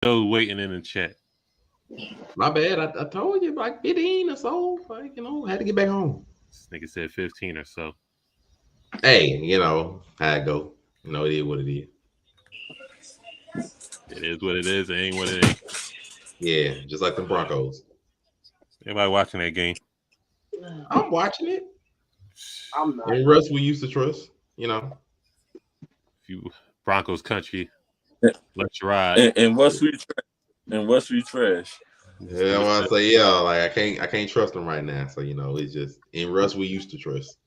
Those waiting in the chat. My bad. I told you like 15 or so. Like, had to get back home. This nigga said 15 or so. Hey, how it go. It is what it is. It is what it is. It ain't what it ain't. Yeah, just like the Broncos. Everybody watching that game. I'm watching it. I'm not. And Russ, we used to trust. If you Broncos country, And, let's ride. and what's we trash? Yeah, well, I say like I can't trust them right now. So it's just in Russ we used to trust.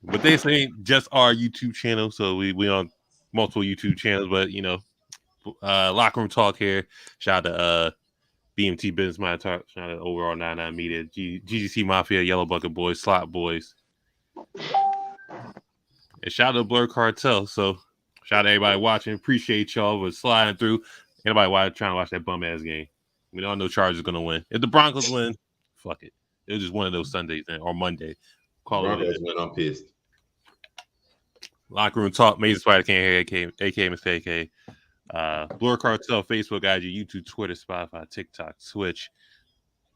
But they say just our YouTube channel, so we on multiple YouTube channels. But locker room talk here. Shout out to BMT Business Mind Talk. Shout out to Overall 99 Media, GGC Mafia, Yellow Bucket Boys, Slot Boys, and shout out to Blerd Cartel. So shout out to everybody watching. Appreciate y'all for sliding through. Anybody trying to watch that bum ass game? We don't know Chargers gonna win. If the Broncos win, fuck it. It was just one of those Sundays or Monday. Call Broncos it. went. I'm pissed. Locker room talk. Mason Spider can't hear. AK Mr. AK. Blerd Cartel, Facebook, IG, YouTube, Twitter, Spotify, TikTok, Twitch.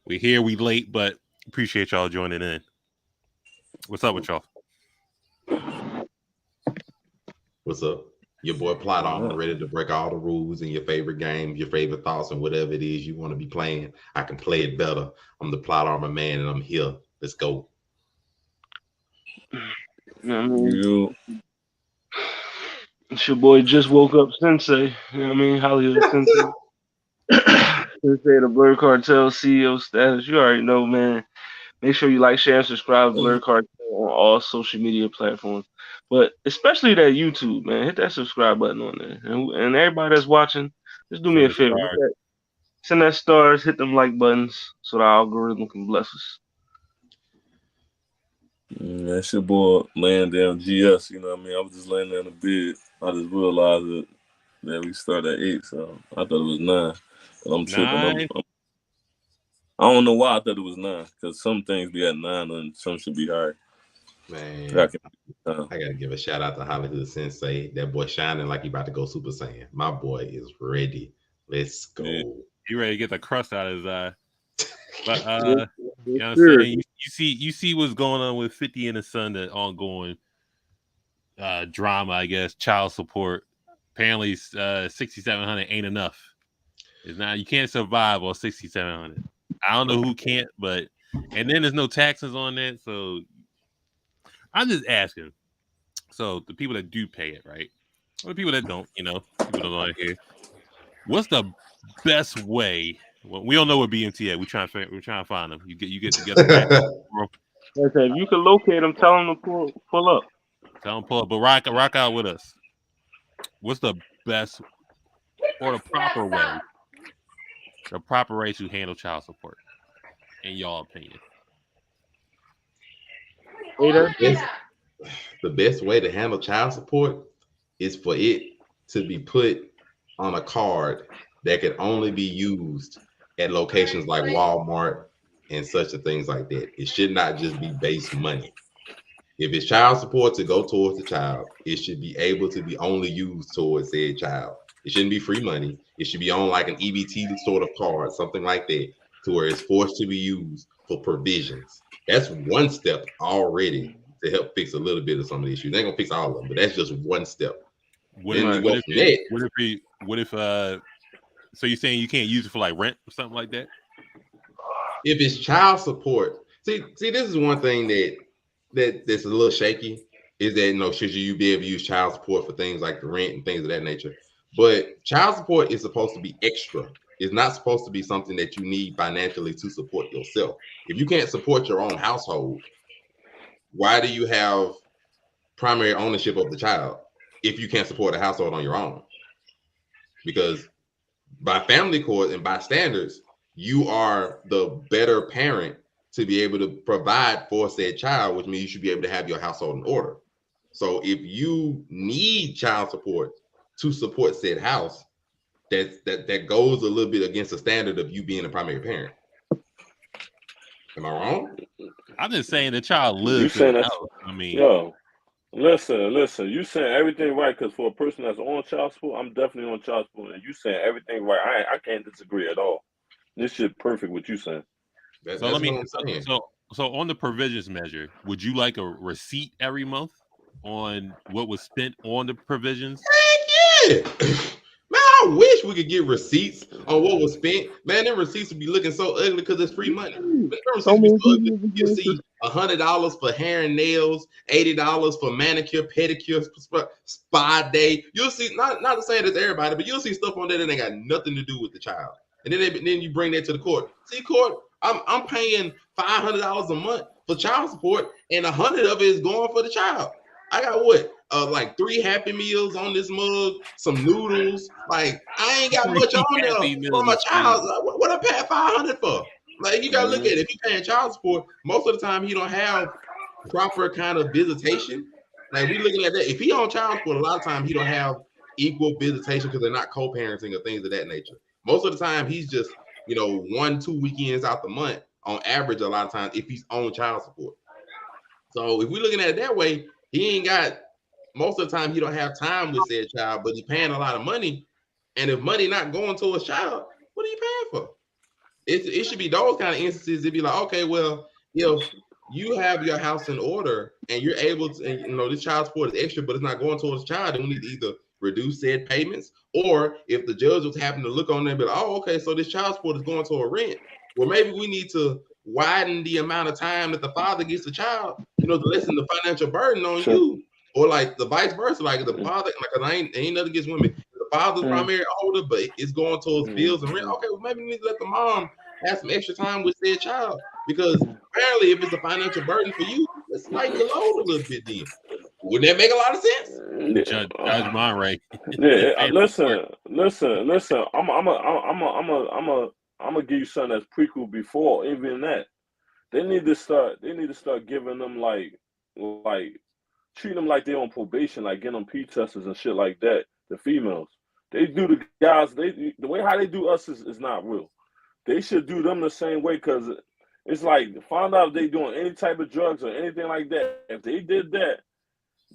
We here, we late, but appreciate y'all joining in. What's up with y'all? What's up? Your boy Plot Armor ready to break all the rules in your favorite games, your favorite thoughts, and whatever it is you want to be playing. I can play it better. I'm the Plot Armor man, and I'm here. Let's go. It's your boy just woke up Sensei. You know what I mean? Hollywood Sensei. Sensei, the Blerd Cartel CEO status. You already know, man. Make sure you like, share, and subscribe to Blerd Cartel on all social media platforms. But especially that YouTube, man. Hit that subscribe button on there. And everybody that's watching, just do me a favor. Send that stars, hit them like buttons so the algorithm can bless us. That's your boy laying down GS, you know what I mean? I was just laying down in the bed. I just realized that we start at 8, so I thought it was 9. But I'm tripping. I don't know why I thought it was 9, because some things be at 9 and some should be higher. Man, I gotta give a shout out to Hollywood Sensei. That boy shining like he about to go Super Saiyan. My boy is ready. Let's go. Yeah. He ready to get the crust out of his eye. But you know what I'm saying? You see what's going on with 50 and the Son, the ongoing drama, I guess, child support. Apparently 6,700 ain't enough. It's not, you can't survive on 6,700. I don't know who can't, but and then there's no taxes on that, so I'm just asking. So the people that do pay it, right? Or the people that don't, people don't want to hear. What's the best way? Well, we don't know what BMT at. We're trying to find them. You get together. If you can locate them, tell them to pull up. Tell them pull up, but rock out with us. What's the best or the proper way? The proper way to handle child support, in y'all opinion? The best way to handle child support is for it to be put on a card that can only be used at locations like Walmart and such things like that. It should not just be base money. If it's child support to go towards the child, it should be able to be only used towards said child. It shouldn't be free money. It should be on like an EBT sort of card, something like that, to where it's forced to be used for provisions. That's one step already to help fix a little bit of some of the issues. They ain't gonna fix all of them, but that's just one step. What if so you're saying you can't use it for like rent or something like that? If it's child support, see, this is one thing that's a little shaky, is that should you be able to use child support for things like the rent and things of that nature. But child support is supposed to be extra. It's not supposed to be something that you need financially to support yourself. If you can't support your own household, why do you have primary ownership of the child if you can't support a household on your own? Because by family court and by standards, you are the better parent to be able to provide for said child, which means you should be able to have your household in order. So if you need child support to support said house, that goes a little bit against the standard of you being a primary parent. Am I wrong? I'm just saying the child lives in the house. I mean, Listen. You saying everything right? Because for a person that's on child support, I'm definitely on child support, and you saying everything right. I can't disagree at all. This shit perfect. What you saying? That's So let what me. I'm saying. So on the provisions measure, would you like a receipt every month on what was spent on the provisions? Heck yeah. Man, I wish we could get receipts on what was spent. Man, them receipts would be looking so ugly because it's free money. Man, them receipts So would be many so ugly. people You'll see $100 for hair and nails, $80 for manicure, pedicure, spa day. You'll see, not to say that's everybody, but you'll see stuff on there that ain't got nothing to do with the child. And then you bring that to the court. See, court, I'm paying $500 a month for child support, and 100 of it is going for the child. I got what? Like 3 Happy Meals on this mug, some noodles. Like I ain't got much on there for my child. Like, what I pay 500 for? Like you gotta look at it. If you paying child support, most of the time he don't have proper kind of visitation. Like we looking at that. If he on child support, a lot of times he don't have equal visitation because they're not co-parenting or things of that nature. Most of the time he's just 1-2 weekends out the month on average. A lot of times if he's on child support. So if we're looking at it that way, he ain't got most of the time he don't have time with said child, but he paying a lot of money. And if money not going to his child, what are you paying for? It should be those kind of instances. It'd be like, okay, well, if you have your house in order and you're able to, and this child support is extra, but it's not going towards the child, then we need to either reduce said payments, or if the judge was having to look on there and be like, oh, okay, so this child support is going to a rent. Well, maybe we need to widen the amount of time that the father gets the child, to lessen the financial burden on you. Or like the vice versa, like the father, like ain't nothing against women. The father's primary older, but it's going towards bills and rent. Okay, well maybe we need to let the mom have some extra time with their child, because apparently if it's a financial burden for you, let's lighten the load a little bit. Then wouldn't that make a lot of sense? Judge Monray. Yeah, listen. I'm gonna give you something that's prequel before even that. They need to start giving them like treating them like they're on probation, like getting them P testers and shit like that. The females, they do the guys. The way how they do us is not real. They should do them the same way, because it's like find out if they doing any type of drugs or anything like that. If they did that,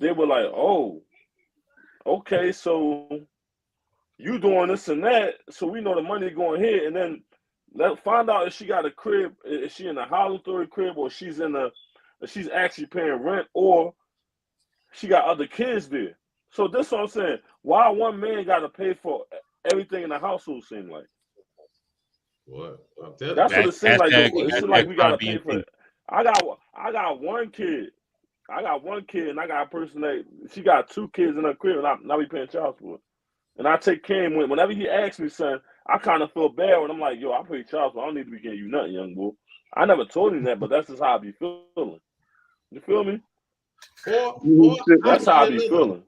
they were like, oh, okay, so you doing this and that, so we know the money going here, and then find out if she got a crib, is she in a housing authority crib, or she's actually paying rent, or she got other kids there. So this what I'm saying. Why one man got to pay for everything in the household? Seem like what? That's what it seems like. It seems like we got to pay for it. I got one kid. I got one kid, and I got a person that she got 2 kids in her crib, and I be paying child support. And I take care of him. Whenever he asks me, son, I kind of feel bad when I'm like, yo, I pay child support. I don't need to be getting you nothing, young boy. I never told him that, but that's just how I be feeling. You feel me? Or that's how I be feeling.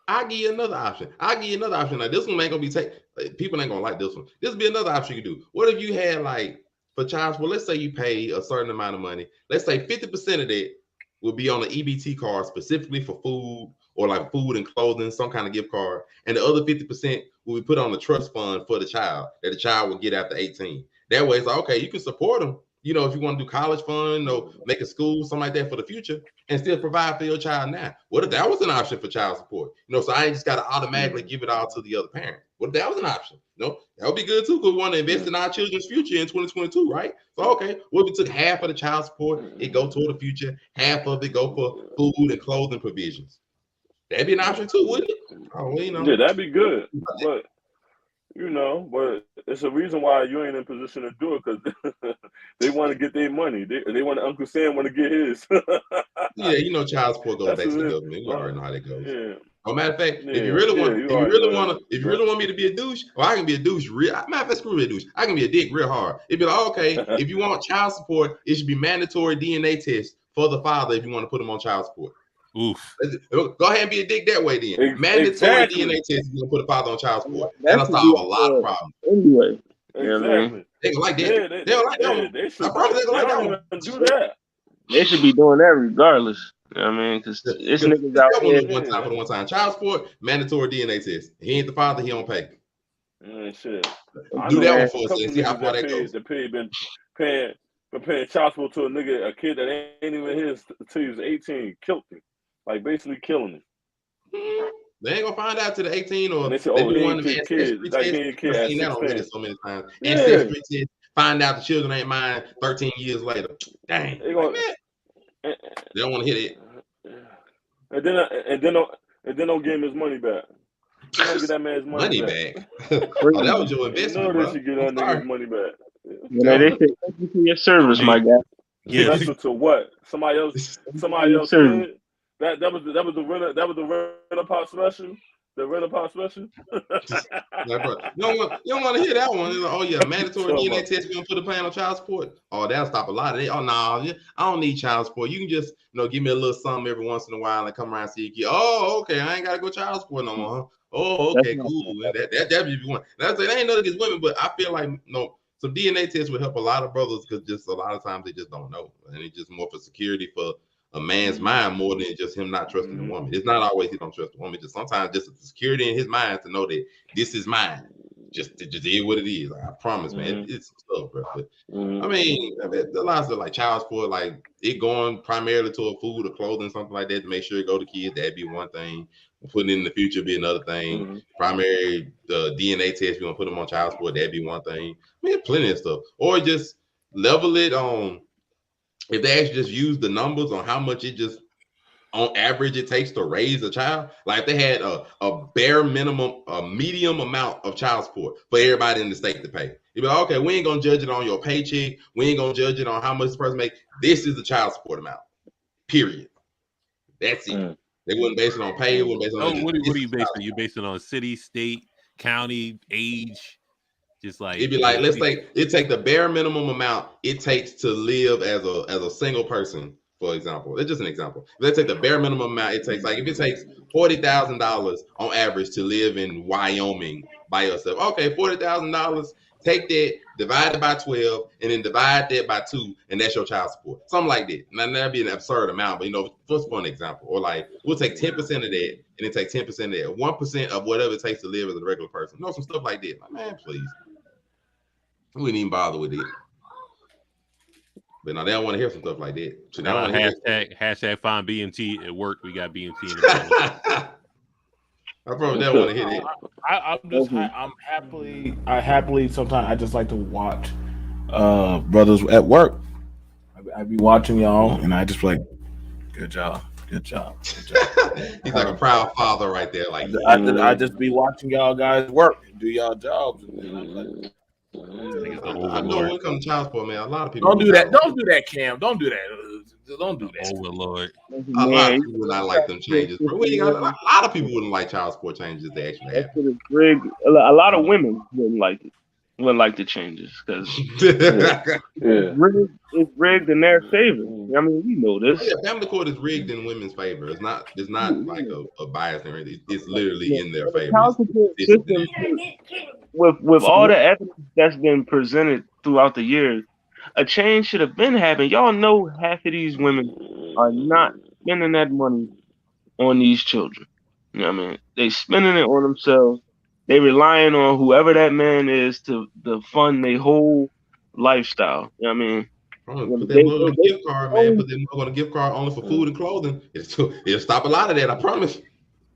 I'll give you another option. Like this one ain't gonna be people ain't gonna like this one. This would be another option you do. What if you had like for child support? Let's say you pay a certain amount of money. Let's say 50% of it will be on an EBT card specifically for food, or like food and clothing, some kind of gift card, and the other 50% will be put on the trust fund for the child that the child will get after 18. That way, it's like, okay, you can support them. If you want to do college fund or make a school, something like that for the future, and still provide for your child now. What if that was an option for child support? So I ain't just got to automatically give it all to the other parent. What if that was an option? That would be good too, because we want to invest in our children's future in 2022, right? So, okay, what if we took half of the child support, it go toward the future, half of it go for food and clothing provisions? That'd be an option too, wouldn't it? Oh, well, Yeah, that'd be good. But it's a reason why you ain't in position to do it, because they want to get their money. They want Uncle Sam want to get his. Yeah, child support goes back to the government. You already know how that goes. Yeah. No matter of fact, if you really want me to be a douche, well, I can be a douche real. Matter of fact, screw a douche. I can be a dick real hard. It'd be like, okay, if you want child support, it should be mandatory DNA test for the father if you want to put him on child support. Oof. Go ahead and be a dick that way then. Mandatory DNA test if you want to put a father on child support. That'll solve a lot of problems. Anyway. Exactly. They don't like that. They don't like that one. They don't even do that. They should be doing that regardless. You know what I mean? Because this niggas out there. One time. Child support, mandatory DNA test. He ain't the father, he don't pay. Shit. Do that one for us and see how far that goes. Been paying child support to a kid that ain't even his until he was 18, killed him. like basically killing him. They ain't gonna find out till the 18 or And they say, they oh, do they one ain't of them teach kids. ancestry Like, tests. he ain't kid I've at seen that on 16. Reddit so many times. Yeah. Ancestry test, find out the children ain't mine 13 years later. Dang. They Like, gonna, man. They don't want to hit it. And then don't give him his money back. You don't get that man's money back. Oh, that was your You investment, know bro. that you get that nigga's money back. Yeah, they say thank you for your service, my guy. Yeah. Special to what? Somebody else service. did? That was the rent pop special. The rent pop special. Like, bro, you don't want to hear that one. Like, oh yeah, mandatory DNA test. We gonna put a plan on child support. Oh, that'll stop a lot of it. Oh no, I don't need child support. You can just give me a little something every once in a while and come around and see you. Oh, okay, I ain't gotta go child support no more. Huh? Oh, okay, cool. That be one. That's it. I ain't nothing against women, but I feel like some DNA tests would help a lot of brothers because just a lot of times they just don't know, and it's just more for security for a man's mind more than just him not trusting the woman. It's not always he don't trust the woman. Just sometimes just the security in his mind to know that this is mine. Just is what it is. Like, I promise, man. It's stuff, bro. But I mean, a lot of stuff like child support, like it going primarily to a food or clothing, something like that, to make sure it go to kids. That'd be one thing. Putting it in the future be another thing. Primary the DNA test, we're gonna put them on child support. That'd be one thing. I mean, plenty of stuff. Or just level it on. If they actually just use the numbers on how much it just on average it takes to raise a child, like if they had a bare minimum, a medium amount of child support for everybody in the state to pay, you'd be like, okay, we ain't gonna judge it on your paycheck, we ain't gonna judge it on how much this person make. This is the child support amount. Period. That's it. They wouldn't base it on pay. Wouldn't base it on. What are you basing it? You basing it on city, state, county, age? Just like it'd be like, let's say it take the bare minimum amount it takes to live as a single person, for example. It's just an example. Let's take the bare minimum amount it takes. Like if it takes $40,000 on average to live in Wyoming by yourself. Okay, $40,000. Take that, divide it by 12, and then divide that by 2, and that's your child support. Something like that. Now that'd be an absurd amount, but just for an example. Or like we'll take 10% of that, and then take 10% of that, 1% of whatever it takes to live as a regular person. Some stuff like that. Like, man, please. We wouldn't even bother with it. But now they don't want to hear some stuff like that. So now hashtag find BMT at work. We got BMT in the I probably don't want to hear that. I happily sometimes I just like to watch brothers at work. I be watching y'all and I just like, good job. He's like a proud father right there. Like I just be watching y'all guys work and do y'all jobs. I know when it comes to child support, man, a lot of people don't do that. Don't do that, Cam. Don't do that. Don't do that. Overlord. A lot of people would not like them changes. A lot of people wouldn't like child support changes if they actually happen. A lot of women wouldn't like it. Wouldn't like the changes because it's rigged in their favor. I mean, we know this. Yeah, family court is rigged in women's favor. It's not like a bias or anything. It's literally in their favor. With all the evidence that's been presented throughout the years, a change should have been happening. Y'all know half of these women are not spending that money on these children. You know what I mean? They spending it on themselves. They relying on whoever that man is to fund their whole lifestyle. You know what I mean? Put that money on a gift card, man. Put that money on a gift card only for food and clothing. It'll stop a lot of that, I promise.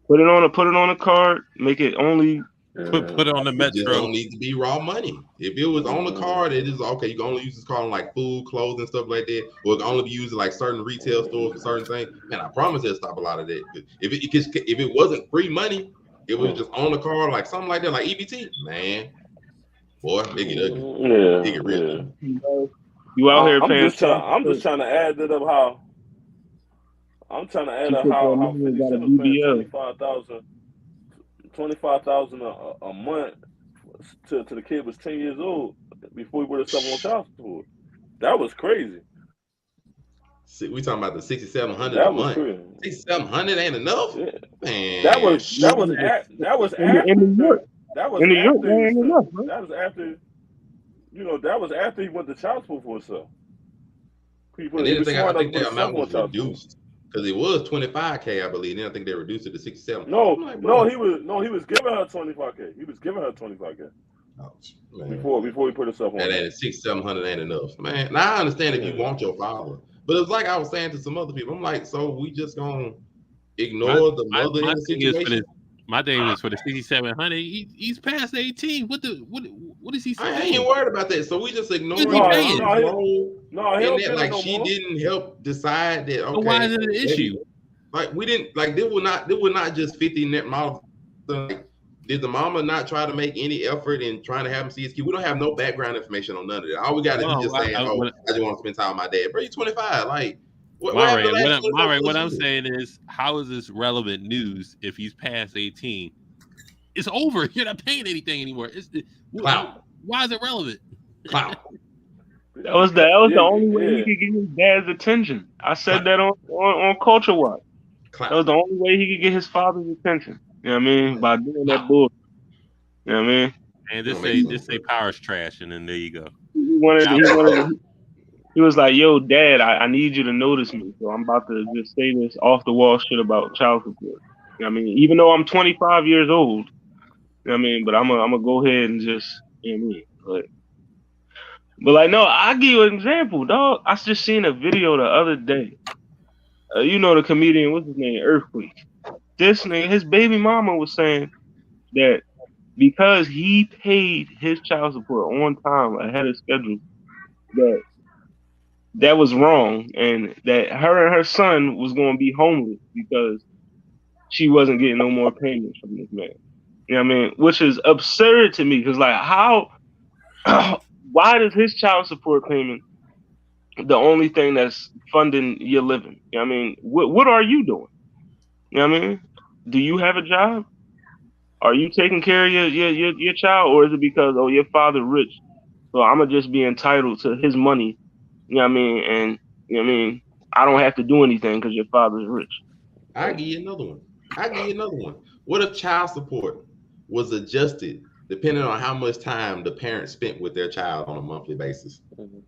Put it on a card. Make it only. Put it on the Metro. It don't need to be raw money. If it was on the card, it is okay. You can only use this card on like food, clothes, and stuff like that. Or it can only be used in like certain retail stores for certain things. Man, I promise it'll stop a lot of that. If it wasn't free money, it was just on the card, like something like that, like EBT. Man, boy, they get ugly. Yeah, they get real ugly. You out here paying? I'm just trying to add that up. How I'm trying to add up how 50 Cent was paying $25,000 a month to the kid was 10 years old before he would have something on child support. That was crazy. We talking about the $6,700 a month. $6,700 ain't enough, yeah. Man. That was after he went to child support for himself. I think that amount was reduced. Because it was $25K, I believe. Then I think they reduced it to $67. He was giving her $25K. He was giving her $25K. Before he put himself on. That ain't $600-700 ain't enough, man. Now I understand if you want your father, but it's like I was saying to some other people. I'm like, so we just gonna ignore the mother in the thing is situation. my thing is for the 6,700. He's past 18. What is he saying? I ain't worried about that. So we just ignoring he the paying? role No, in that. Like she didn't help decide that. Okay, So why is it an issue? Like we didn't like. There were not just 50 net models. Like, did the mama not try to make any effort in trying to have him see his kid? We don't have no background information on none of that. All we got is just saying, I just want to spend time with my dad. Bro, you're 25. Like, what I'm saying is, how is this relevant news if he's past 18? It's over. You're not paying anything anymore. Clout. Why is it relevant? Clout. That was the only way he could get his dad's attention. I said that on Culture Watch. Clout. That was the only way he could get his father's attention. You know what I mean? By doing that bull. You know what I mean? And this say power's trash, and then there you go. He was like, "Yo, Dad, I need you to notice me. So I'm about to just say this off the wall shit about child support. You know what I mean? Even though I'm 25 years old, you know what I mean? But I'm gonna go ahead and just, you know what I mean? But like, no, I'll give you an example, dog. I just seen a video the other day. You know the comedian, what's his name? Earthquake. This nigga, his baby mama was saying that because he paid his child support on time ahead of schedule, that was wrong, and that her and her son was going to be homeless because she wasn't getting no more payments from this man. You know what I mean? Which is absurd to me, because like, how, why does his child support payment the only thing that's funding your living? You know what I mean? What are you doing? You know what I mean? Do you have a job? Are you taking care of your child, or is it because, oh, your father rich, so I'm gonna just be entitled to his money? You know what I mean? And you know what I mean? I don't have to do anything because your father's rich. I'll give you another one. What if child support was adjusted depending on how much time the parents spent with their child on a monthly basis? Mm-hmm.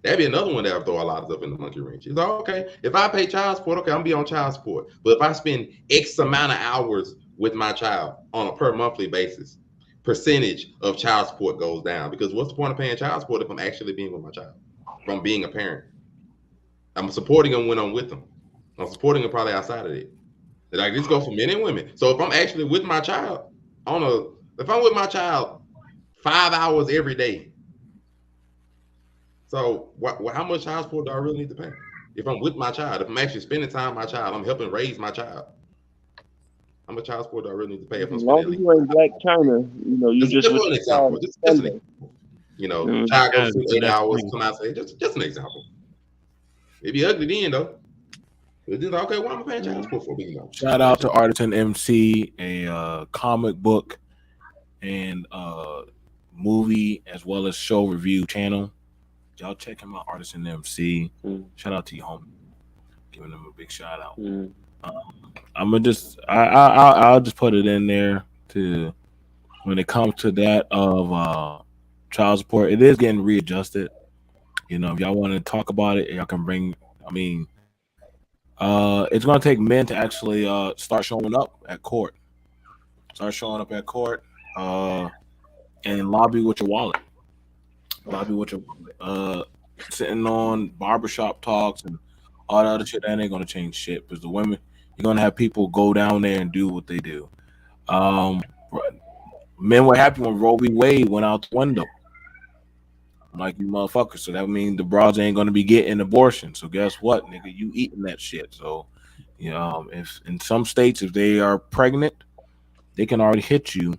That'd be another one that would throw a lot of stuff in the monkey wrench. It's like, okay, if I pay child support, okay, I'm gonna be on child support. But if I spend X amount of hours with my child on a per monthly basis, percentage of child support goes down. Because what's the point of paying child support if I'm actually being with my child? If I'm being a parent, I'm supporting them when I'm with them. I'm supporting them probably outside of it. Like, this goes for men and women. So if I'm actually with my child if I'm with my child 5 hours every day, so how much child support do I really need to pay? If I'm with my child, if I'm actually spending time with my child, I'm helping raise my child. How much child support do I really need to pay if I'm spending? As long as you ain't Black China, you know, you just an example. Just an example. You know, child goes through 8 hours, come out say just an example. It'd be ugly then though. It's just like, okay, why am I paying child support for? You know. Shout out to Artisan MC, a comic book and movie as well as show review channel. Y'all check him out, Artisan MC. Shout out to you, homie. Giving him a big shout out. I'll just put it in there to when it comes to that of child support, it is getting readjusted. You know, if y'all want to talk about it, y'all can bring. I mean, it's gonna take men to actually start showing up at court. Start showing up at court and lobby with your wallet. Lobby with your sitting on barbershop talks and all that other shit. That ain't gonna change shit because the women, you're gonna have people go down there and do what they do. Men were happy when Roe v. Wade went out the window. Like, you motherfuckers. So that means the bras ain't gonna be getting abortion. So guess what, nigga? You eating that shit. So, you know, if in some states, if they are pregnant, they can already hit you.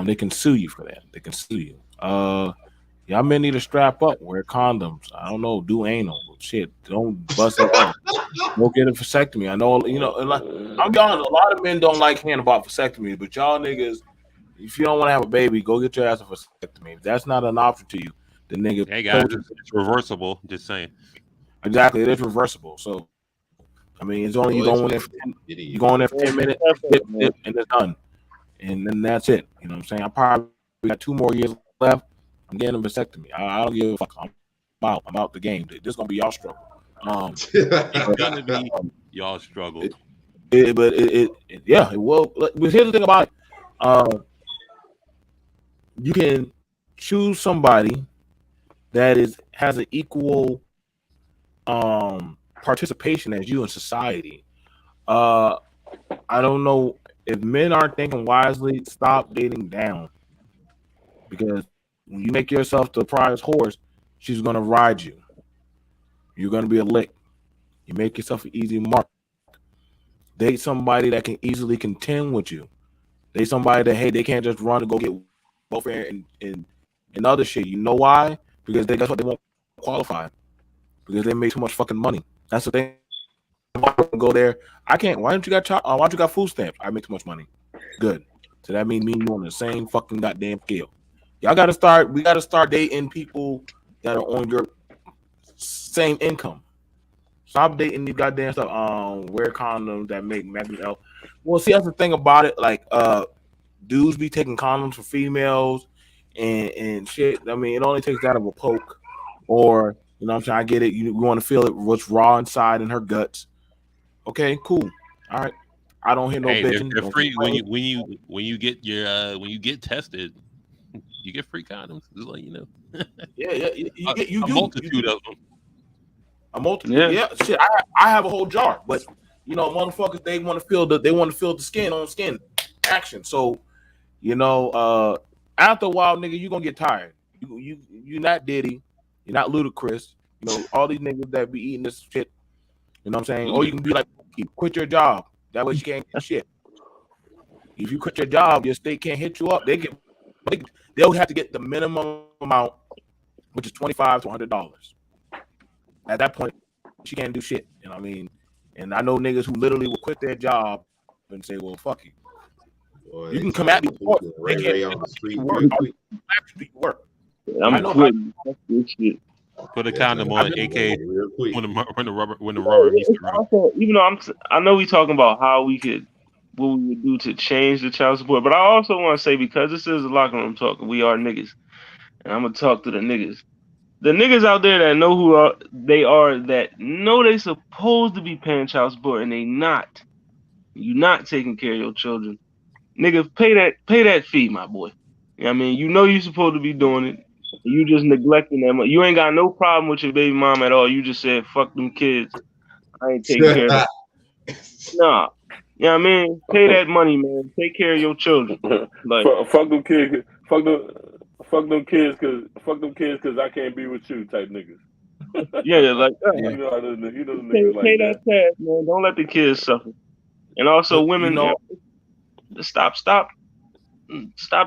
They can sue you for that. They can sue you. Y'all men need to strap up, wear condoms. I don't know, do anal. Shit, don't bust it out. Don't get a vasectomy. I know, you know, like, I'm be honest, a lot of men don't like hearing about vasectomy, but y'all niggas, if you don't want to have a baby, go get your ass a vasectomy. If that's not an option to you, the nigga. Hey guys, it's reversible. Just saying. Exactly, it is reversible. So, I mean, it's only you go in there for 10 minutes, and it's done, and then that's it. You know what I'm saying? I probably got 2 more years left. I'm getting a vasectomy. I don't give a fuck. I'm out the game. This is gonna be y'all struggle. It's gonna be y'all struggle. Yeah, it will. But here's the thing about it. You can choose somebody that has an equal participation as you in society. I don't know if men aren't thinking wisely. Stop dating down, because when you make yourself the prize horse, she's gonna ride you. You're gonna be a lick. You make yourself an easy mark. Date somebody that can easily contend with you. Date somebody that, hey, they can't just run and go get welfare and other shit. You know why? Because that's what they won't qualify. Because they make too much fucking money. That's the thing. Go there. I can't. Why don't you got why don't you got food stamps? I make too much money. Good. So that means me and you on the same fucking goddamn scale. Y'all gotta start. We gotta start dating people that are on your same income. Stop dating these goddamn stuff. Wear condoms that make maximum L. Well, see, that's the thing about it. Like, dudes be taking condoms for females and shit. I mean, it only takes that of a poke, or you know what I'm saying. I get it. You want to feel it. What's raw inside in her guts. Okay, cool. All right. I don't hear no bitching. They're free when you get your when you get tested. You get free condoms. Just let you know. Yeah. You a multitude of them. A multitude. Yeah. Shit. I have a whole jar, but you know, motherfuckers, they want to feel the skin on skin action. So, you know, after a while, nigga, you gonna get tired. You're not Diddy. You're not Ludacris. You know, all these niggas that be eating this shit. You know what I'm saying? Or you can be like, quit your job. That way you can't get shit. If you quit your job, your state can't hit you up. They'll have to get the minimum amount, which is $25 to $100. At that point, she can't do shit. You know what I mean? And I know niggas who literally will quit their job and say, well, fuck you. Boy, you can come at me. Ray on the street work. I'm quitting. Put a condom on, AK. When the rubber meets the road. Also, even though I know we talking about what we would do to change the child support, but I also want to say, because this is a locker room talk, we are niggas, and I'm gonna talk to the niggas. The niggas out there that know who they are, that know they supposed to be paying child support and they not. You not taking care of your children. Nigga, pay that fee, my boy. You know what I mean? You know you supposed to be doing it. You just neglecting them. You ain't got no problem with your baby mom at all. You just said, fuck them kids. I ain't taking care of them. Nah. You know what I mean? Pay that money, man. Take care of your children. Like, fuck them kids. Fuck them kids because I can't be with you type niggas. Yeah, like you know how those niggas like pay that cash, man. Don't let the kids suffer. And also, women, you know, stop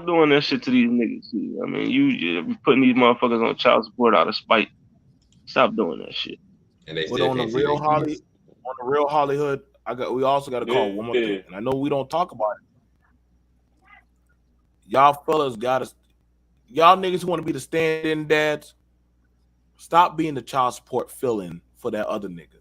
doing that shit to these niggas. I mean, you putting these motherfuckers on child support out of spite. Stop doing that shit. And they on the real Hollywood, we also got to call one more thing. And I know we don't talk about it. Y'all fellas y'all niggas who want to be the stand-in dads, stop being the child support fill-in for that other nigga.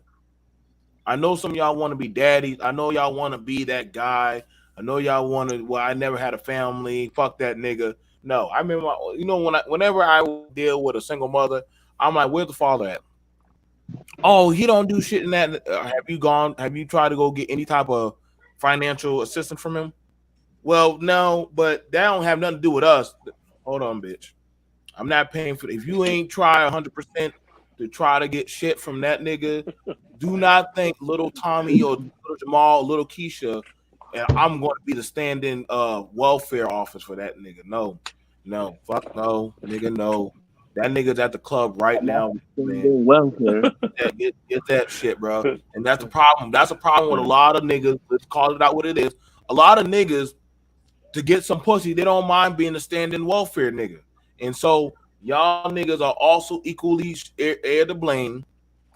I know some of y'all want to be daddies. I know y'all want to be that guy. I know y'all want to. Well, I never had a family. Fuck that nigga. No, I remember. You know, whenever I deal with a single mother, I'm like, where's the father at? Oh, he don't do shit in that. Have you tried to go get any type of financial assistance from him? Well, no, but that don't have nothing to do with us. Hold on, bitch. I'm not paying for it. If you ain't try 100% to try to get shit from that nigga, do not think little Tommy or little Jamal, or little Keisha, and I'm going to be the stand-in welfare office for that nigga. No, fuck no, nigga, no. That nigga's at the club right now, man. Welfare. Get that shit, bro. And that's the problem. That's a problem with a lot of niggas. Let's call it out what it is. A lot of niggas, to get some pussy, they don't mind being a stand-in welfare nigga. And so y'all niggas are also equally air to blame.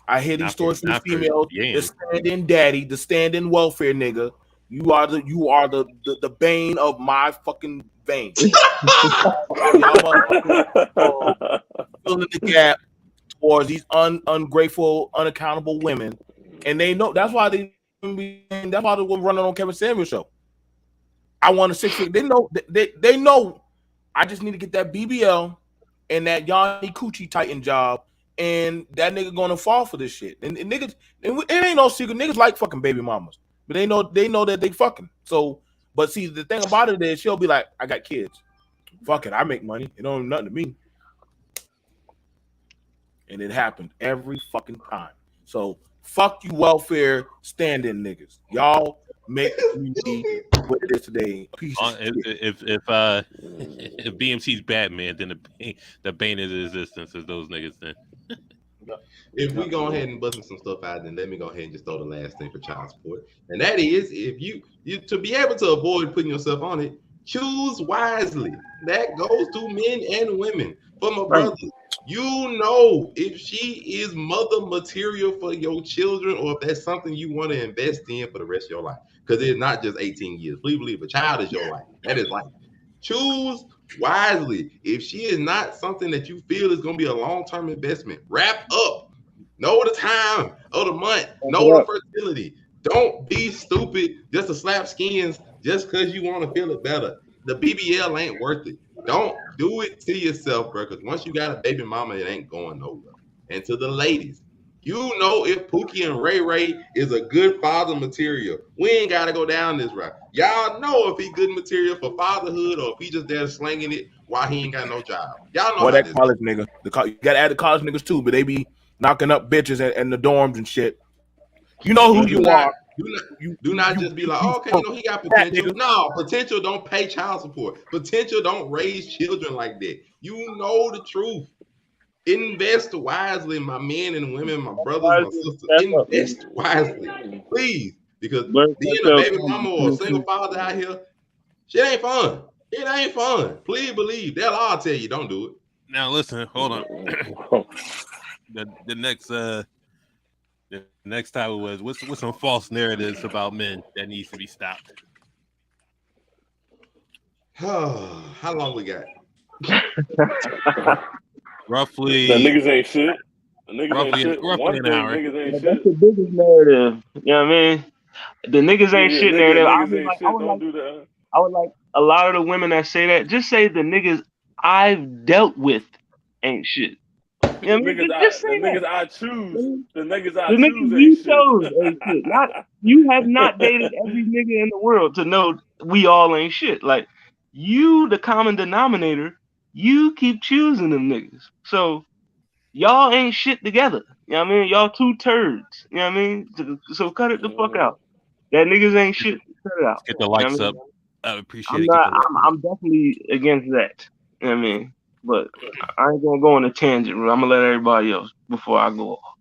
I hear these stories from the females. The stand-in daddy, the stand-in welfare nigga. You are the bane of my fucking veins. Y'all filling the gap towards these ungrateful, unaccountable women, and they know that's why they're running on Kevin Samuels show. I want a 6 figure. They know. I just need to get that BBL and that Yanni Coochie Titan job, and that nigga gonna fall for this shit. And niggas, it ain't no secret. Niggas like fucking baby mamas, but they know that they fucking. So, but see, the thing about it is, she'll be like, I got kids. Fuck it, I make money. It don't mean nothing to me. And it happened every fucking time. So Fuck you, welfare standing niggas. Y'all make the community what it is today. A piece of shit. If BMC's Batman, then the bane of existence is those niggas. Then If we go ahead and busting some stuff out, then let me go ahead and just throw the last thing for child support, and that is if you to be able to avoid putting yourself on it, choose wisely. That goes to men and women. For my brothers, you know if she is mother material for your children, or if that's something you want to invest in for the rest of your life, because it's not just 18 years. Please believe a child is your life. That is life. Choose wisely. If she is not something that you feel is going to be a long-term investment, wrap up. Know the time of the month. Know the fertility. Don't be stupid just to slap skins just because you want to feel it better. The BBL ain't worth it. Don't do it to yourself, bro, because once you got a baby mama, it ain't going nowhere. And to the ladies, you know if Pookie and Ray Ray is a good father material. We ain't got to go down this route. Y'all know if he good material for fatherhood or if he just there slinging it while he ain't got no job. Y'all know Well, how that this college nigga. You got to add the college niggas too, but they be knocking up bitches in the dorms and shit. You know who you are. Do not just be like, oh, okay, he got potential. No, potential don't pay child support. Potential don't raise children like that. You know the truth. Invest wisely, my men and women, my brothers, my sisters. Invest wisely, please, because being a baby mama or a single father out here, shit ain't fun. It ain't fun. Please believe. They'll all tell you don't do it. now listen, hold on. the next title was what's some false narratives about men that needs to be stopped. How long we got? Roughly. The niggas ain't shit. The niggas ain't shit. Roughly an hour. Niggas ain't shit. That's the biggest narrative. You know what I mean? The niggas ain't shit narrative. I would like a lot of the women that say that, just say the niggas I've dealt with ain't shit. You know what I mean? Just say the that. niggas I choose. The niggas The niggas you chose ain't shit. You have not dated every nigga in the world to know we all ain't shit. Like, you, the common denominator, you keep choosing them niggas. So y'all ain't shit together. You know what I mean? Y'all two turds. You know what I mean? So cut it the fuck out. That niggas ain't shit. Cut it out. Get the likes up. I appreciate it. I'm definitely against that. You know what I mean? But I ain't gonna go on a tangent. I'm gonna let everybody else before I go off.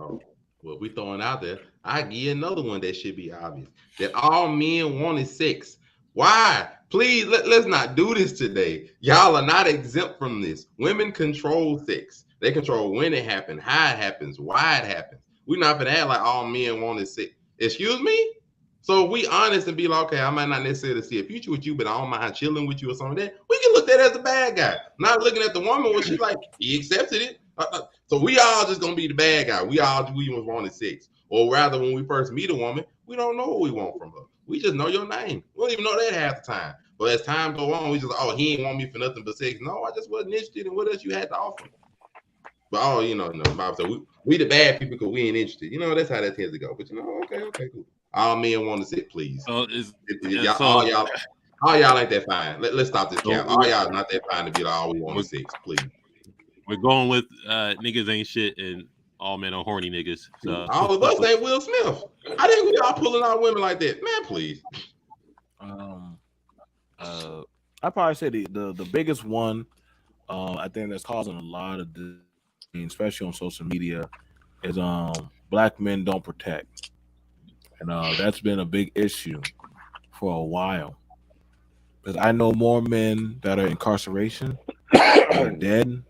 Oh, well, we throwing out there. I give you another one that should be obvious. That all men want is sex. Why? Please, let's not do this today. Y'all are not exempt from this. Women control sex. They control when it happens, how it happens, why it happens. We're not gonna act like all men want is sex. Excuse me? So if we honest and be like, okay, I might not necessarily see a future with you, but I don't mind chilling with you or something like that, we can look at that as the bad guy. Not looking at the woman when she like, he accepted it. So we all just gonna be the bad guy. We wanted sex. Or rather, when we first meet a woman, we don't know what we want from her. We just know your name. We don't even know that half the time. But as time go on, we just, oh, he ain't want me for nothing but sex. No, I just wasn't interested in what else you had to offer. But Bob said we the bad people because we ain't interested. That's how that tends to go. But okay, cool. All men want to sit, please. All y'all ain't that fine. Let's stop this count. All y'all not that fine to be like, all we want is sex, please. We're going with niggas ain't shit and all men are horny niggas. So all of us ain't Will Smith. I think we all pulling out women like that, man. Please. I probably say the biggest one. I think that's causing a lot of this, especially on social media, is black men don't protect. And that's been a big issue for a while. Because I know more men that are incarceration, that are dead,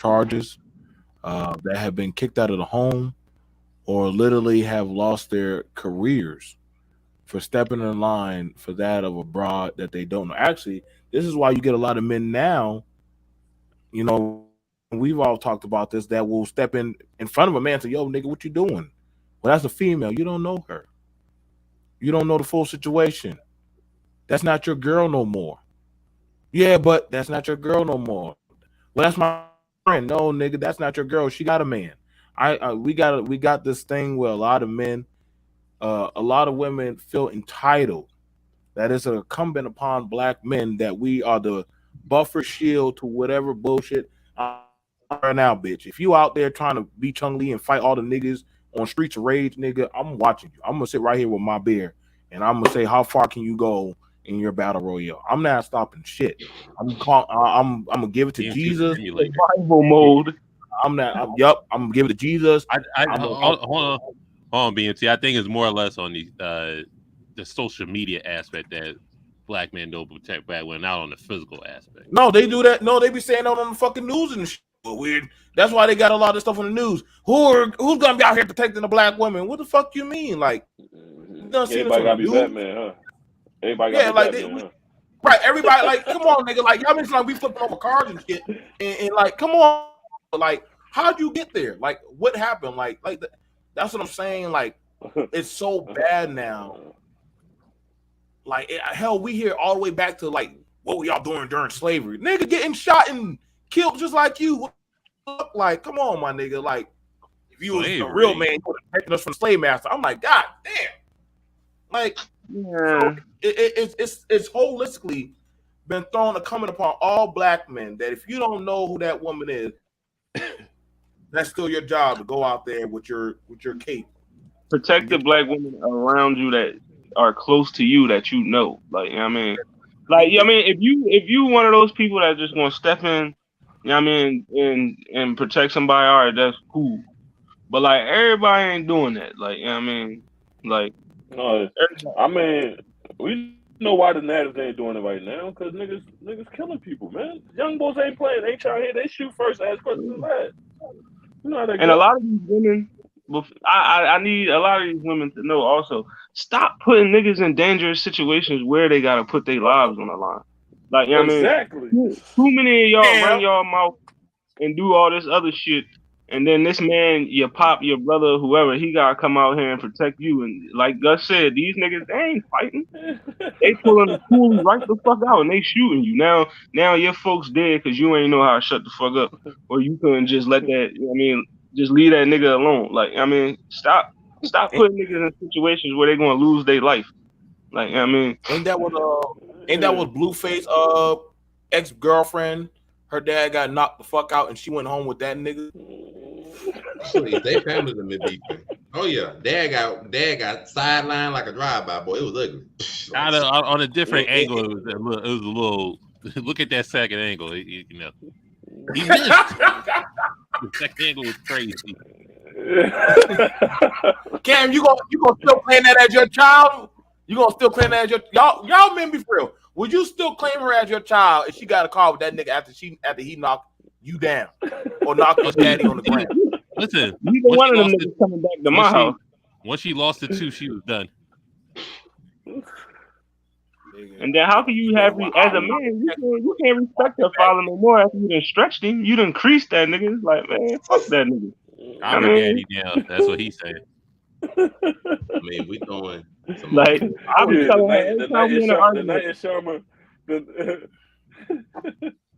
charges, that have been kicked out of the home, or literally have lost their careers for stepping in line for that of a broad that they don't know. Actually, this is why you get a lot of men now, we've all talked about this, that will step in front of a man and say, yo, nigga, what you doing? Well, that's a female. You don't know her. You don't know the full situation. That's not your girl no more. Yeah, but that's not your girl no more. Well, that's my friend. No, nigga, that's not your girl. She got a man. We got this thing where a lot of men, a lot of women feel entitled. That it's incumbent upon black men that we are the buffer shield to whatever bullshit. I'm right now, bitch. If you out there trying to be Chung Lee and fight all the niggas on Streets of Rage, nigga, I'm watching you. I'm gonna sit right here with my beer and I'm gonna say, how far can you go in your battle royale? I'm not stopping shit. I'm gonna give it to Jesus. Survival mode. I'm gonna give it to Jesus. Hold on, BMT. I think it's more or less on the social media aspect that black men don't protect black women, not on the physical aspect. No, they do that. No, they be saying that on the fucking news and shit. Weird. That's why they got a lot of stuff on the news. Who's gonna be out here protecting the black women? What the fuck you mean? Like, you done seen Everybody gotta be news? Batman, huh? Everybody gotta be Batman, huh? Right, everybody, like, come on, nigga. Like, y'all mean like we flipping over cars and shit. And like, come on. Like, how'd you get there? Like, what happened? Like that's what I'm saying. Like, it's so bad now. Like, hell, we hear all the way back to, like, what were y'all doing during slavery? Nigga getting shot and killed just like you. Like, come on, my nigga. Like, if you was a real man, you would have taken us from the slave master. I'm like, God damn. Like, so it's holistically been thrown a comment upon all black men that if you don't know who that woman is, that's still your job to go out there with your cape. Protect the black women around you that are close to you that you know. Like, you know what I mean? Like, I mean, if you one of those people that just gonna step in, you know what I mean, and protect somebody, all right, that's cool. But like everybody ain't doing that. Like, you know what I mean? Like, no, I mean, we know why the Natives ain't doing it right now, because niggas killing people, man. Young boys ain't playing, they trying here, they shoot first, ask questions last. You know how they and a lot of these women, I need a lot of these women to know also, stop putting niggas in dangerous situations where they gotta put their lives on the line. Like, you know what exactly. I mean? Too many of y'all run y'all mouth and do all this other shit, and then this man, your pop, your brother, whoever, he gotta come out here and protect you. And like Gus said, these niggas, they ain't fighting. They pulling the coolie right the fuck out and they shooting you. Now your folks dead because you ain't know how to shut the fuck up, or you couldn't just let that. You know what I mean, just leave that nigga alone. Like, I mean, stop putting niggas in situations where they're gonna lose their life. Like, I mean, ain't that what Blueface ex-girlfriend? Her dad got knocked the fuck out and she went home with that nigga. They families have been beefing. Oh yeah, dad got sidelined like a drive-by, boy. It was ugly. On a different angle, it was a little. Look at that second angle. You know, he missed. The second angle was crazy. Cam, you gonna still claim that as your child? You gonna still claim that as your y'all men be real? Would you still claim her as your child if she got a call with that nigga after he knocked you down or knocked your daddy on the ground? Listen, neither one of them niggas coming back to my house. Once she lost it too, she was done. And then how can you have as a man? You can't respect your father no more after you done stretched him. You done creased that nigga. It's like, man, fuck that nigga. I'm a daddy now. That's what he's saying. I mean, we throwing some like I'll be telling her the night is Sharma.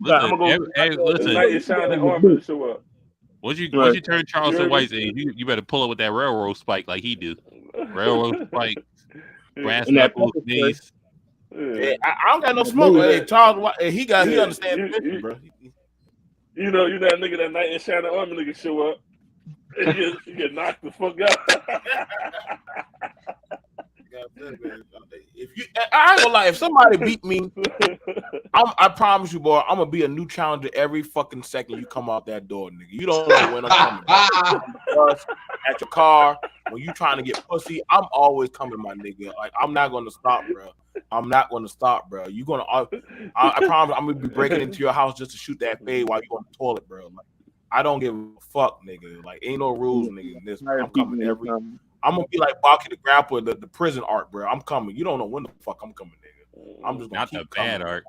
Listen, night is shining armor to show up. Once you turn Charleston White's age, you better pull up with that railroad spike like he do. Railroad spike, brass knuckles, knees. Yeah, I don't got no smoke. Hey, Charles White, he understands the mission, bro. You know that nigga that night in shining armor nigga show up. You get knocked the fuck out. I ain't gonna lie, if somebody beat me, I promise you, boy, I'm gonna be a new challenger every fucking second you come out that door, nigga. You don't know when I'm coming. At your car, when you trying to get pussy, I'm always coming, my nigga. Like, I'm not gonna stop, bro. I'm not gonna stop, bro. You gonna? I promise, I'm gonna be breaking into your house just to shoot that fade while you on the toilet, bro. Like, I don't give a fuck, nigga. Like, ain't no rules, nigga. In this, I'm coming every. I'm gonna be like Baki the Grappler, the prison art, bro. I'm coming. You don't know when the fuck I'm coming, nigga. I'm just gonna not keep the bad coming. art.